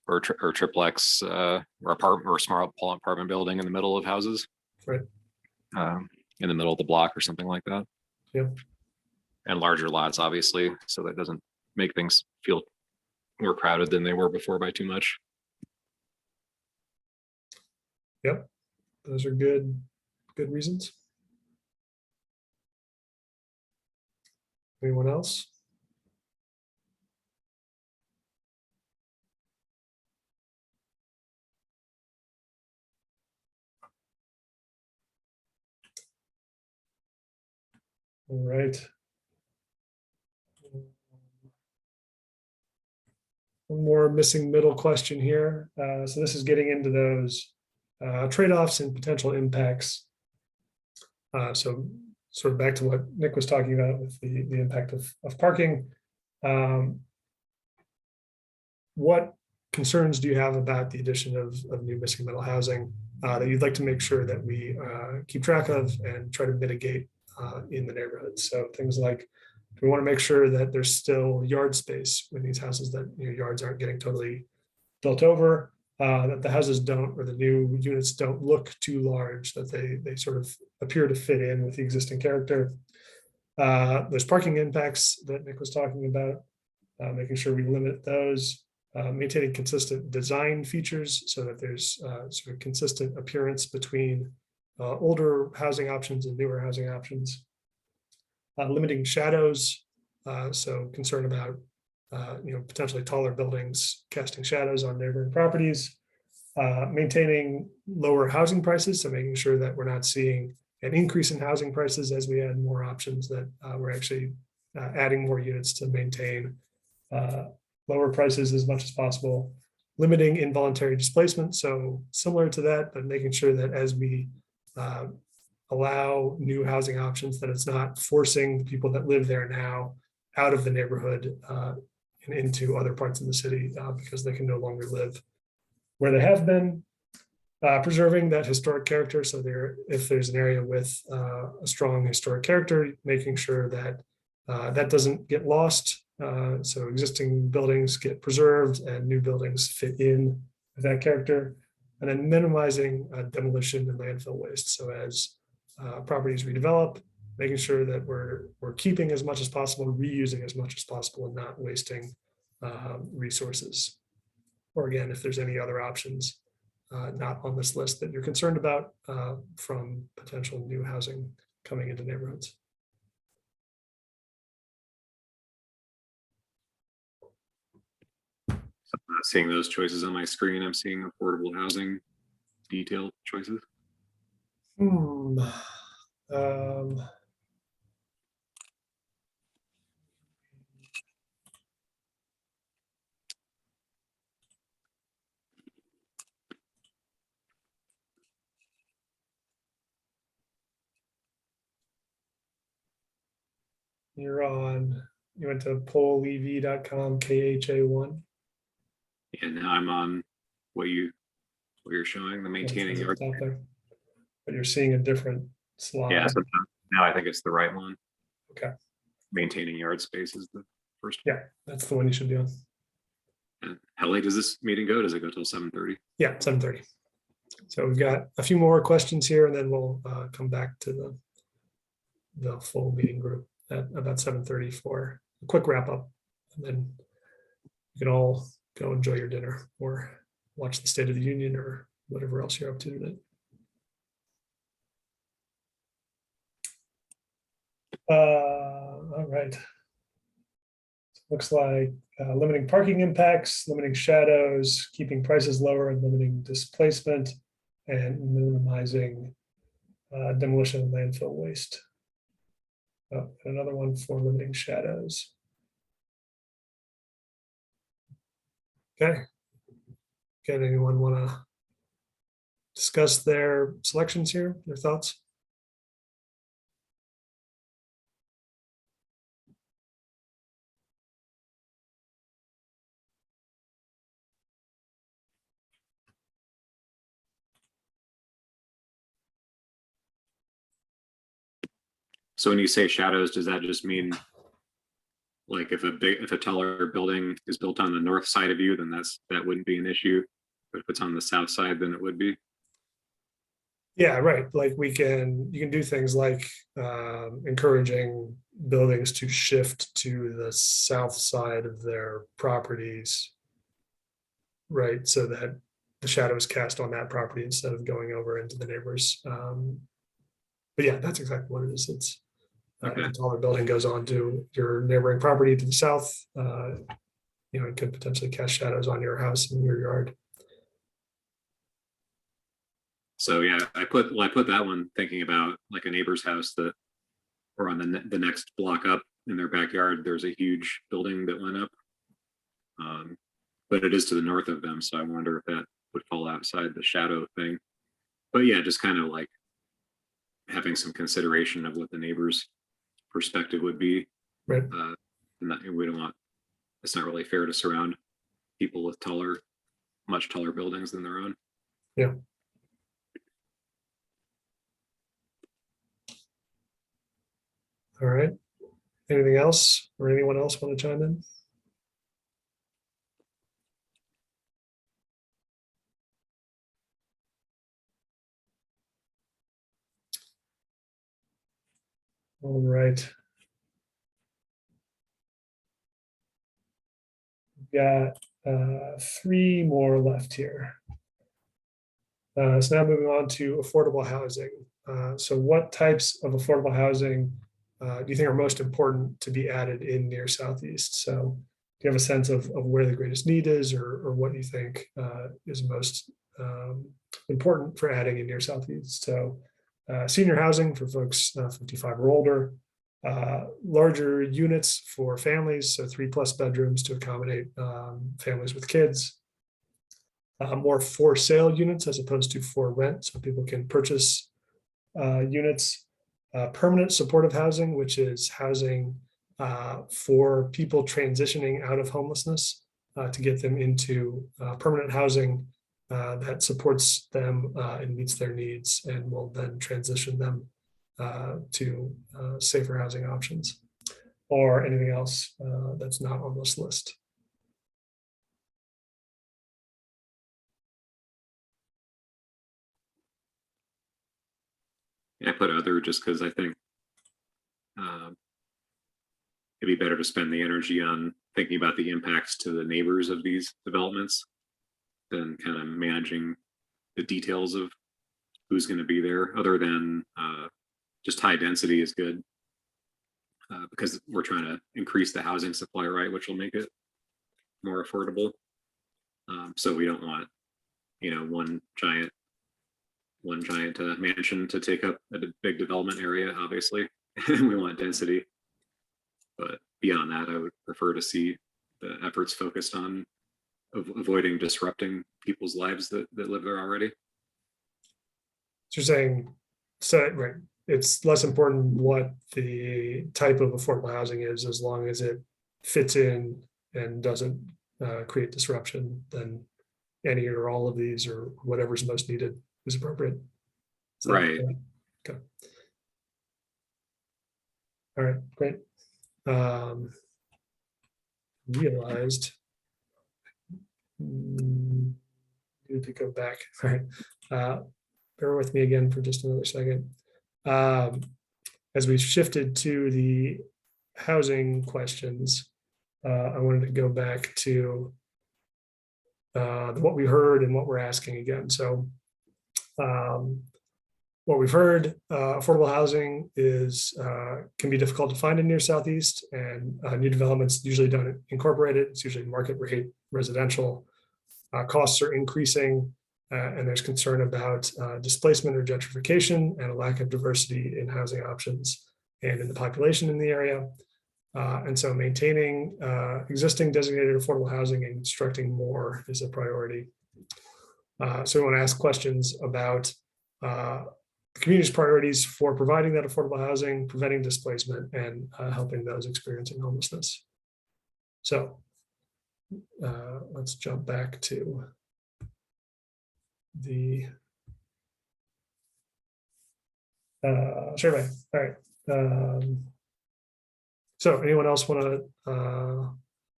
or triplex or apartment or small apartment building in the middle of houses. Right. In the middle of the block or something like that. Yeah. And larger lots, obviously, so that doesn't make things feel more crowded than they were before by too much. Yep, those are good reasons. Anyone else? All right. One more missing middle question here. So this is getting into those trade-offs and potential impacts. So sort of back to what Nick was talking about with the impact of parking. What concerns do you have about the addition of new missing middle housing that you'd like to make sure that we keep track of and try to mitigate in the neighborhood? So things like, we want to make sure that there's still yard space in these houses, that yards aren't getting totally built over, that the houses don't, or the new units don't look too large, that they sort of appear to fit in with the existing character. There's parking impacts that Nick was talking about, making sure we limit those, maintaining consistent design features so that there's sort of consistent appearance between older housing options and newer housing options. Limiting shadows, so concern about potentially taller buildings casting shadows on neighboring properties. Maintaining lower housing prices, so making sure that we're not seeing an increase in housing prices as we add more options, that we're actually adding more units to maintain lower prices as much as possible. Limiting involuntary displacement, so similar to that, but making sure that as we allow new housing options, that it's not forcing the people that live there now out of the neighborhood and into other parts of the city because they can no longer live where they have been. Preserving that historic character, so if there's an area with a strong historic character, making sure that that doesn't get lost. So existing buildings get preserved and new buildings fit in with that character. And then minimizing demolition and landfill waste. So as properties redevelop, making sure that we're keeping as much as possible, reusing as much as possible, and not wasting resources. Or again, if there's any other options not on this list that you're concerned about from potential new housing coming into neighborhoods. I'm not seeing those choices on my screen. I'm seeing affordable housing detailed choices. You went to pollev.com, KHA1. And now I'm on what you're showing, the maintaining yard. But you're seeing a different slide. Yeah, so now I think it's the right one. Okay. Maintaining yard space is first. Yeah, that's the one you should be on. And how late does this meeting go? Does it go till 7:30? Yeah, 7:30. So we've got a few more questions here, and then we'll come back to the full meeting group at about 7:30 for a quick wrap up. And then you can all go enjoy your dinner or watch the State of the Union or whatever else you're up to tonight. All right. Looks like limiting parking impacts, limiting shadows, keeping prices lower, and limiting displacement, and minimizing demolition and landfill waste. Oh, and another one for limiting shadows. Okay. Again, anyone want to discuss their selections here, their thoughts? So when you say shadows, does that just mean like if a taller building is built on the north side of you, then that wouldn't be an issue. But if it's on the south side, then it would be. Yeah, right. Like you can do things like encouraging buildings to shift to the south side of their properties, right? So that the shadow is cast on that property instead of going over into the neighbors. But yeah, that's exactly what it is. It's Okay. if a taller building goes on to your neighboring property to the south, it could potentially cast shadows on your house and your yard. So yeah, I put that one thinking about like a neighbor's house or on the next block up in their backyard, there's a huge building that went up. But it is to the north of them, so I wonder if that would fall outside the shadow thing. But yeah, just kind of like having some consideration of what the neighbor's perspective would be. Right. We don't want. It's not really fair to surround people with much taller buildings than their own. Yeah. All right. Anything else or anyone else want to chime in? All right. We've got 3 more left here. So now moving on to affordable housing. So what types of affordable housing do you think are most important to be added in near Southeast? So do you have a sense of where the greatest need is or what you think is most important for adding in near Southeast? So senior housing for folks 55 or older, larger units for families, so 3+ bedrooms to accommodate families with kids. More for sale units as opposed to for rent, so people can purchase units. Permanent supportive housing, which is housing for people transitioning out of homelessness to get them into permanent housing that supports them and meets their needs and will then transition them to safer housing options, or anything else that's not on this list. I put other just because I think it'd be better to spend the energy on thinking about the impacts to the neighbors of these developments than kind of managing the details of who's going to be there, other than just high density is good because we're trying to increase the housing supply, right, which will make it more affordable. So we don't want, one giant mansion to take up a big development area, obviously. We want density. But beyond that, I would prefer to see the efforts focused on avoiding disrupting people's lives that live there already. So you're saying, right, it's less important what the type of affordable housing is, as long as it fits in and doesn't create disruption, then any or all of these or whatever's most needed is appropriate. Right. Okay. All right, great. realized. Need to go back. All right. Bear with me again for just another second. As we shifted to the housing questions, I wanted to go back to what we heard and what we're asking again. So what we've heard, affordable housing is can be difficult to find in near Southeast, and new developments usually don't incorporate it. It's usually market rate residential. Costs are increasing, and there's concern about displacement or gentrification and a lack of diversity in housing options and in the population in the area. And so maintaining existing designated affordable housing and constructing more is a priority. So we want to ask questions about the community's priorities for providing that affordable housing, preventing displacement, and helping those experiencing homelessness. So let's jump back to the survey. All right. So anyone else want to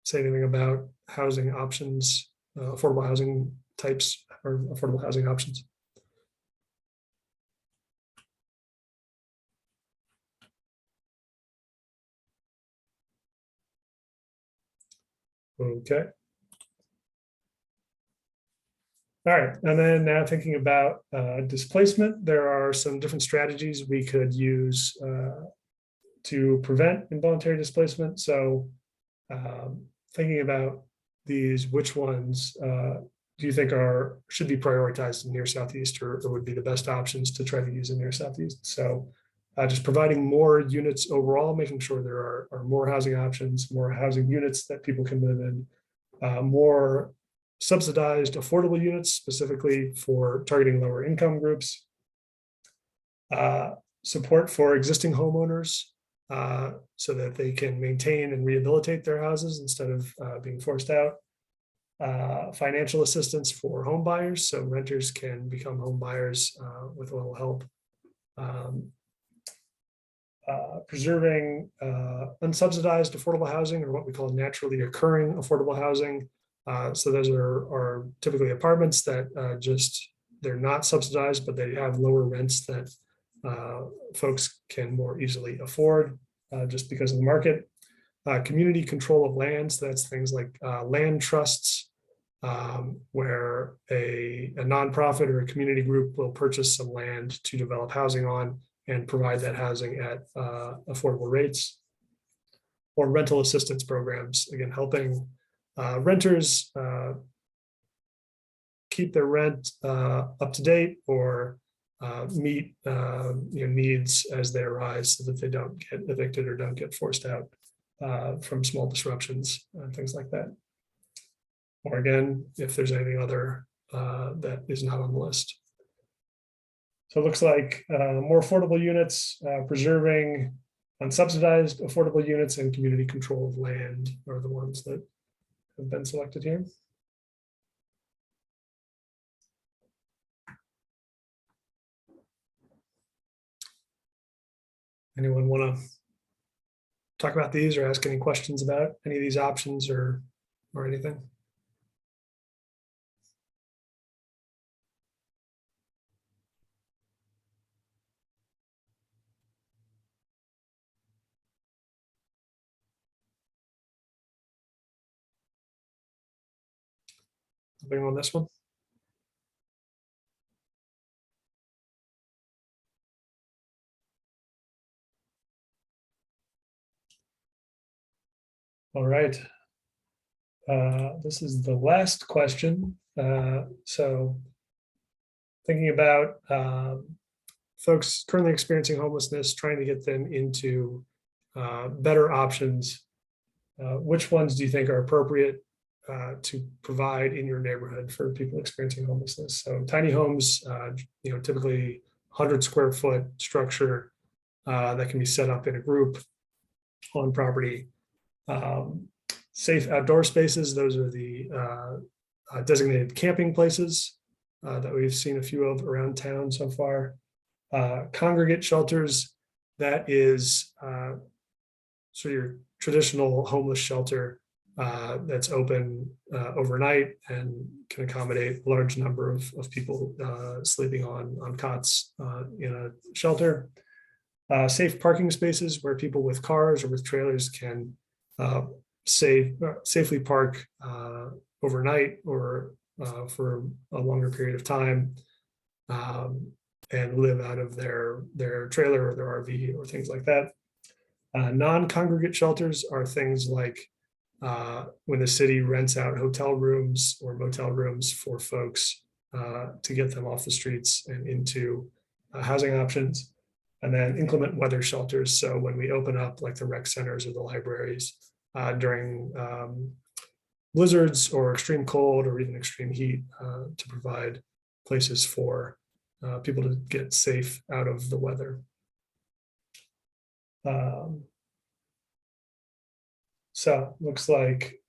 say anything about housing options, affordable housing types, or affordable housing options? Okay. All right, and then now thinking about displacement, there are some different strategies we could use to prevent involuntary displacement. So thinking about these, which ones do you think should be prioritized in near Southeast, or would be the best options to try to use in near Southeast? So just providing more units overall, making sure there are more housing options, more housing units that people can live in, more subsidized affordable units, specifically for targeting lower income groups, support for existing homeowners so that they can maintain and rehabilitate their houses instead of being forced out, financial assistance for home buyers so renters can become home buyers with a little help, preserving unsubsidized affordable housing, or what we call naturally occurring affordable housing. So those are typically apartments that they're not subsidized, but they have lower rents that folks can more easily afford just because of the market. Community control of land, so that's things like land trusts, where a nonprofit or a community group will purchase some land to develop housing on and provide that housing at affordable rates. Or rental assistance programs, again, helping renters keep their rent up to date or meet needs as they arise so that they don't get evicted or don't get forced out from small disruptions and things like that. Or again, if there's anything other that is not on the list. So it looks like more affordable units, preserving unsubsidized affordable units, and community control of land are the ones that have been selected here. Anyone want to talk about these or ask any questions about any of these options or anything? Something on this one? All right. This is the last question. So thinking about folks currently experiencing homelessness, trying to get them into better options. Which ones do you think are appropriate to provide in your neighborhood for people experiencing homelessness? So tiny homes, typically 100 square foot structure that can be set up in a group on property. Safe outdoor spaces, those are the designated camping places that we've seen a few of around town so far. Congregate shelters, that is sort of your traditional homeless shelter that's open overnight and can accommodate a large number of people sleeping on cots in a shelter. Safe parking spaces where people with cars or with trailers can safely park overnight or for a longer period of time, and live out of their trailer or their RV or things like that. Non-congregate shelters are things like when the city rents out hotel rooms or motel rooms for folks to get them off the streets and into housing options. And then inclement weather shelters. So when we open up like the rec centers or the libraries during blizzards or extreme cold or even extreme heat to provide places for people to get safe out of the weather. So looks like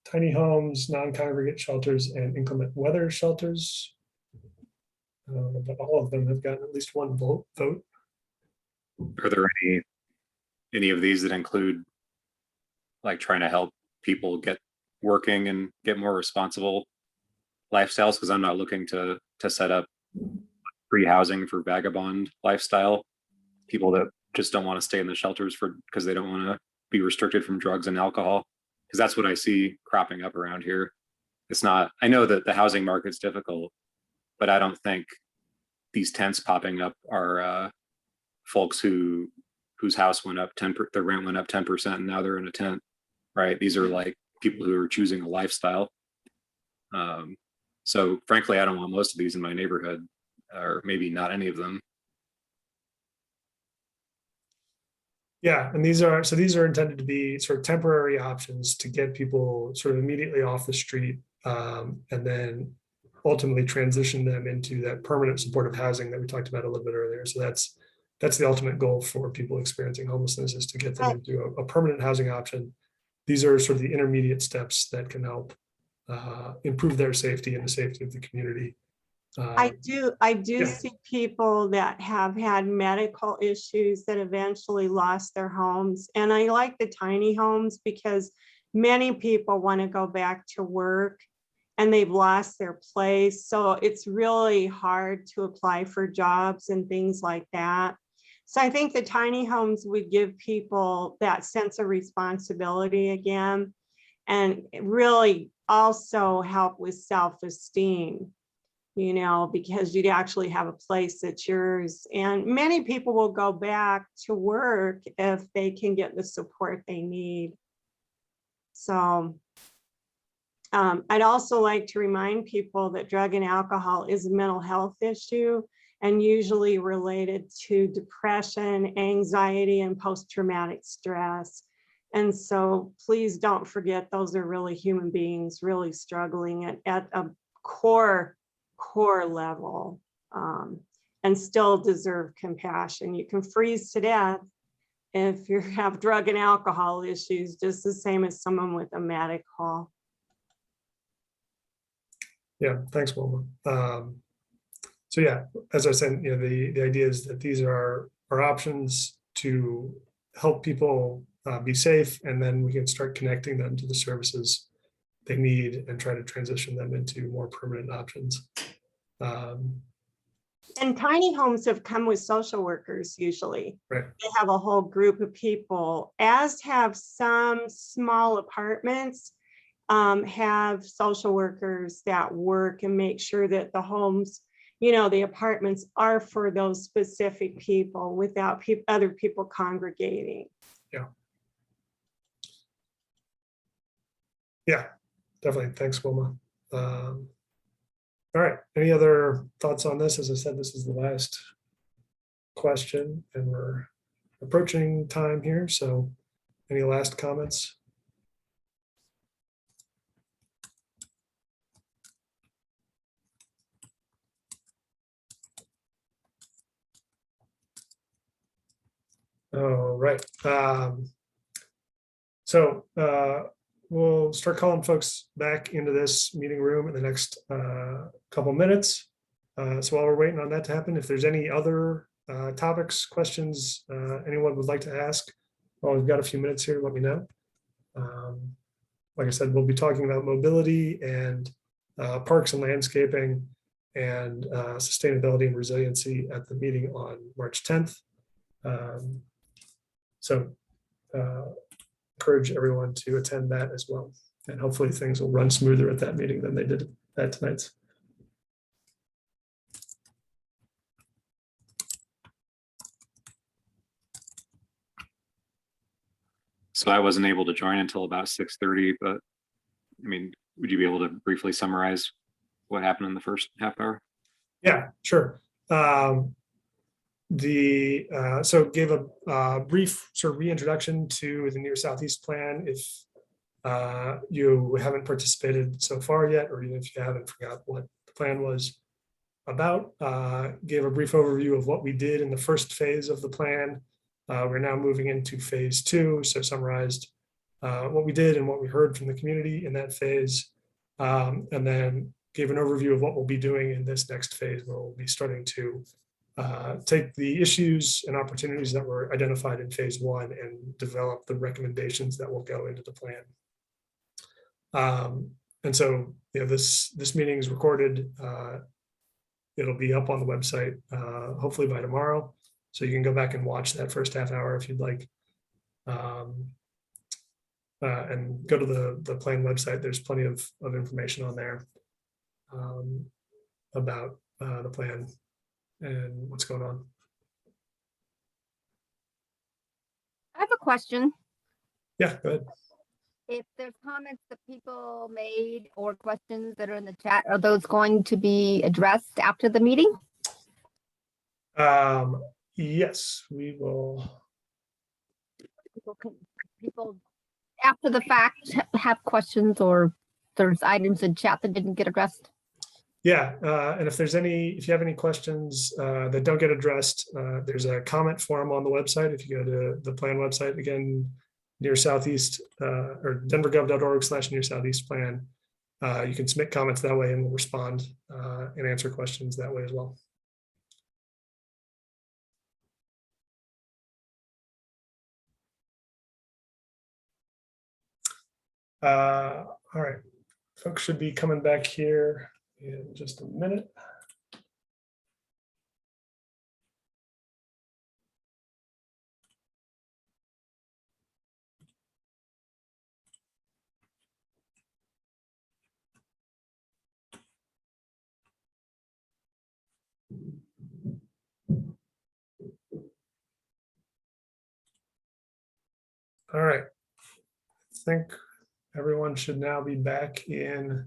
tiny homes, non-congregate shelters, and inclement weather shelters. But all of them have gotten at least one vote. Are there any of these that include like trying to help people get working and get more responsible lifestyles? Because I'm not looking to set up free housing for vagabond lifestyle people that just don't want to stay in the shelters because they don't want to be restricted from drugs and alcohol, because that's what I see cropping up around here. It's not, I know that the housing market's difficult, but I don't think these tents popping up are folks whose house went up 10%, their rent went up 10% and now they're in a tent, right? These are like people who are choosing a lifestyle. So frankly, I don't want most of these in my neighborhood, or maybe not any of them. Yeah, and these are intended to be sort of temporary options to get people sort of immediately off the street, and then ultimately transition them into that permanent supportive housing that we talked about a little bit earlier. So that's the ultimate goal for people experiencing homelessness, is to get them into a permanent housing option. These are sort of the intermediate steps that can help improve their safety and the safety of the community. I do see people that have had medical issues that eventually lost their homes. And I like the tiny homes because many people want to go back to work and they've lost their place. So it's really hard to apply for jobs and things like that. So I think the tiny homes would give people that sense of responsibility again, and really also help with self-esteem, you know, because you'd actually have a place that's yours. And many people will go back to work if they can get the support they need. So I'd also like to remind people that drug and alcohol is a mental health issue and usually related to depression, anxiety, and post-traumatic stress. And so please don't forget, those are really human beings really struggling at a core level, and still deserve compassion. You can freeze to death if you have drug and alcohol issues, just the same as someone with a medical. Yeah, thanks, Wilma. So yeah, as I said, you know, the idea is that these are options to help people be safe, and then we can start connecting them to the services they need and try to transition them into more permanent options. And tiny homes have come with social workers usually. Right. They have a whole group of people, as have some small apartments have social workers that work and make sure that the homes, you know, the apartments are for those specific people without other people congregating. Yeah. Yeah, definitely. Thanks, Wilma. All right, any other thoughts on this? As I said, this is the last question and we're approaching time here. So any last comments? All right. So we'll start calling folks back into this meeting room in the next couple minutes. So while we're waiting on that to happen, if there's any other topics, questions anyone would like to ask, well, we've got a few minutes here, let me know. like I said, we'll be talking about mobility and parks and landscaping and sustainability and resiliency at the meeting on March 10th. So encourage everyone to attend that as well. And hopefully things will run smoother at that meeting than they did at tonight's. So I wasn't able to join until about 6:30, but I mean, would you be able to briefly summarize what happened in the first half hour? Yeah, sure. So gave a brief sort of reintroduction to the Near Southeast plan. If you haven't participated so far yet, or even if you haven't forgot what the plan was about, gave a brief overview of what we did in the first phase of the plan. We're now moving into phase 2, so summarized what we did and what we heard from the community in that phase, and then gave an overview of what we'll be doing in this next phase, where we'll be starting to take the issues and opportunities that were identified in phase 1 and develop the recommendations that will go into the plan. And so, this meeting is recorded. It'll be up on the website hopefully by tomorrow. So you can go back and watch that first half hour if you'd like. And go to the plan website. There's plenty of information on there about the plan and what's going on. I have a question. Yeah, go ahead. If there's comments that people made or questions that are in the chat, are those going to be addressed after the meeting? Yes, we will. People after the fact have questions, or there's items in chat that didn't get addressed? Yeah, and if you have any questions that don't get addressed, there's a comment form on the website. If you go to the plan website, again, Near Southeast or denvergov.org/Near Southeast plan, you can submit comments that way and we'll respond and answer questions that way as well. All right, folks should be coming back here in just a minute. All right, I think everyone should now be back in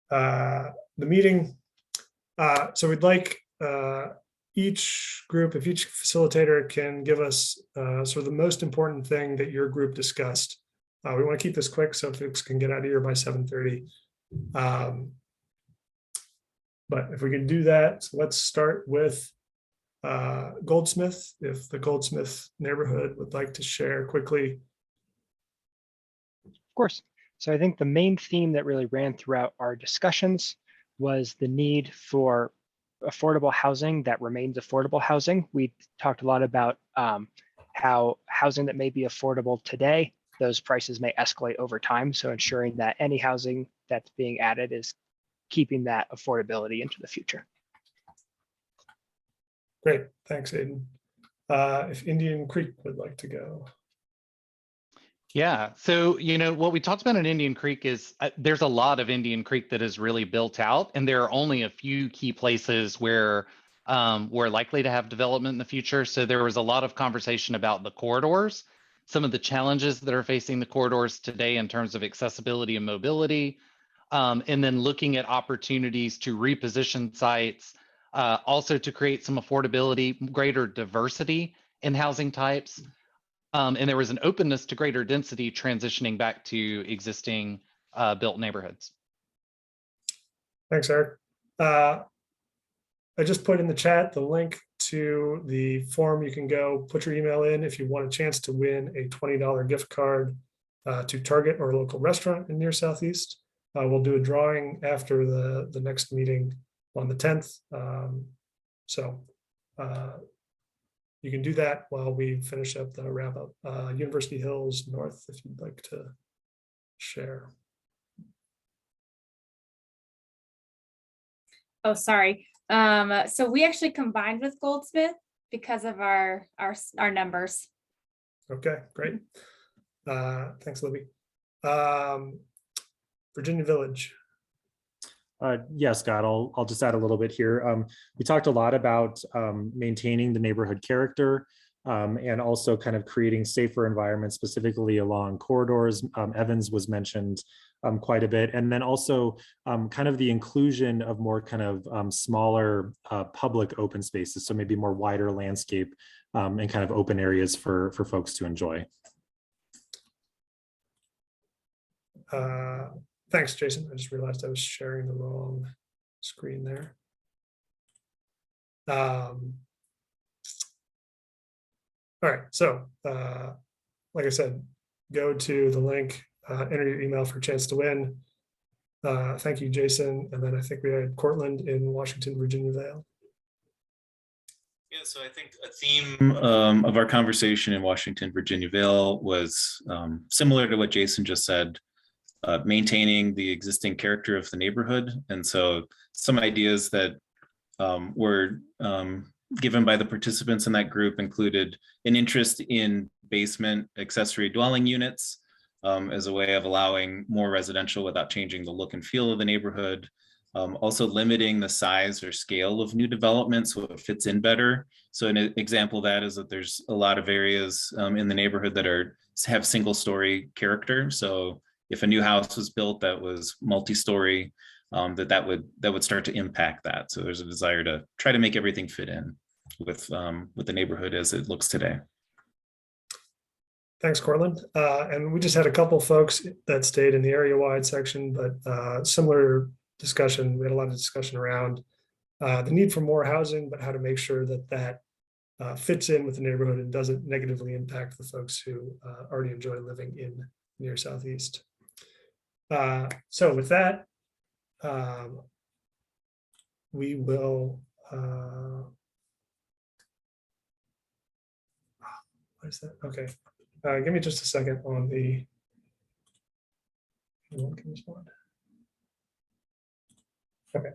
the meeting. So we'd like each group, if each facilitator can give us sort of the most important thing that your group discussed. We want to keep this quick so folks can get out of here by 7:30. But if we can do that, so let's start with Goldsmith. If the Goldsmith neighborhood would like to share quickly. Of course. So I think the main theme that really ran throughout our discussions was the need for affordable housing that remains affordable housing. We talked a lot about how housing that may be affordable today, those prices may escalate over time. So ensuring that any housing that's being added is keeping that affordability into the future. Great, thanks, Aiden. If Indian Creek would like to go. Yeah, so what we talked about in Indian Creek is there's a lot of Indian Creek that is really built out, and there are only a few key places where we're likely to have development in the future. So there was a lot of conversation about the corridors, some of the challenges that are facing the corridors today in terms of accessibility and mobility, and then looking at opportunities to reposition sites, also to create some affordability, greater diversity in housing types. And there was an openness to greater density transitioning back to existing built neighborhoods. Thanks, Eric. I just put in the chat the link to the form. You can go put your email in if you want a chance to win a $20 gift card to Target or a local restaurant in Near Southeast. We'll do a drawing after the next meeting on the 10th. You can do that while we finish up the wrap up. University Hills North, if you'd like to share. Oh, sorry. So we actually combined with Goldsmith because of our numbers. Okay, great. Thanks, Libby. Virginia Village. Yeah, Scott, I'll just add a little bit here. We talked a lot about maintaining the neighborhood character and also kind of creating safer environments, specifically along corridors. Evans was mentioned quite a bit. And then also kind of the inclusion of more kind of smaller public open spaces. So maybe more wider landscape and kind of open areas for folks to enjoy. Thanks, Jason. I just realized I was sharing the wrong screen there. All right, so like I said, go to the link, enter your email for a chance to win. Thank you, Jason. And then I think we had Cortland in Washington, Virginia Vale. Yeah, so I think a theme of our conversation in Washington, Virginia Vale was similar to what Jason just said. Maintaining the existing character of the neighborhood. And so some ideas that were given by the participants in that group included an interest in basement accessory dwelling units as a way of allowing more residential without changing the look and feel of the neighborhood. Also limiting the size or scale of new development so it fits in better. So an example of that is that there's a lot of areas in the neighborhood that have single story character. So if a new house was built that was multi-story, that would start to impact that. So there's a desire to try to make everything fit in with the neighborhood as it looks today. Thanks, Cortland. And we just had a couple folks that stayed in the area-wide section, but similar discussion. We had a lot of discussion around the need for more housing, but how to make sure that fits in with the neighborhood and doesn't negatively impact the folks who already enjoy living in near Southeast. So with that, we will, what is that? Okay. Give me just a second on the, anyone can respond. Okay.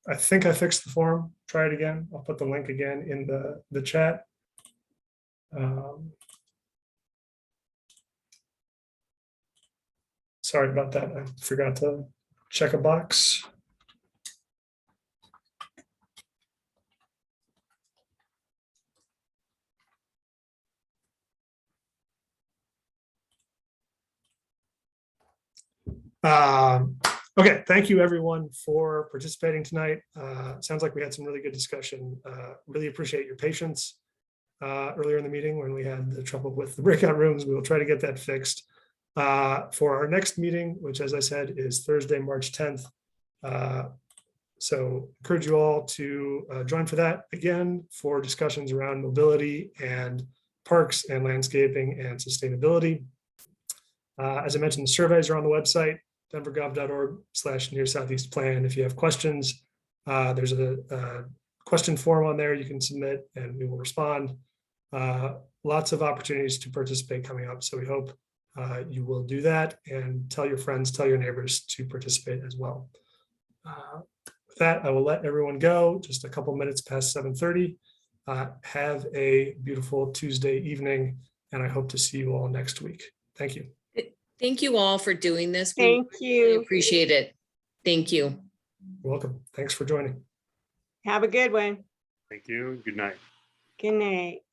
I think I fixed the form. Try it again. I'll put the link again in the chat. Sorry about that. I forgot to check a box. Okay, thank you everyone for participating tonight. Sounds like we had some really good discussion. Really appreciate your patience earlier in the meeting when we had the trouble with the breakout rooms. We will try to get that fixed. For our next meeting, which as I said is Thursday, March 10th. So encourage you all to join for that again for discussions around mobility and parks and landscaping and sustainability. As I mentioned, the surveys are on the website, denvergov.org/near-southeast-plan. If you have questions, there's a question form on there you can submit and we will respond. Lots of opportunities to participate coming up. So we hope you will do that and tell your friends, tell your neighbors to participate as well. With that, I will let everyone go. Just a couple minutes past 7:30. Have a beautiful Tuesday evening, and I hope to see you all next week. Thank you. Thank you all for doing this. Thank you. We appreciate it. Thank you. You're welcome. Thanks for joining. Have a good one. Thank you. Good night. Good night.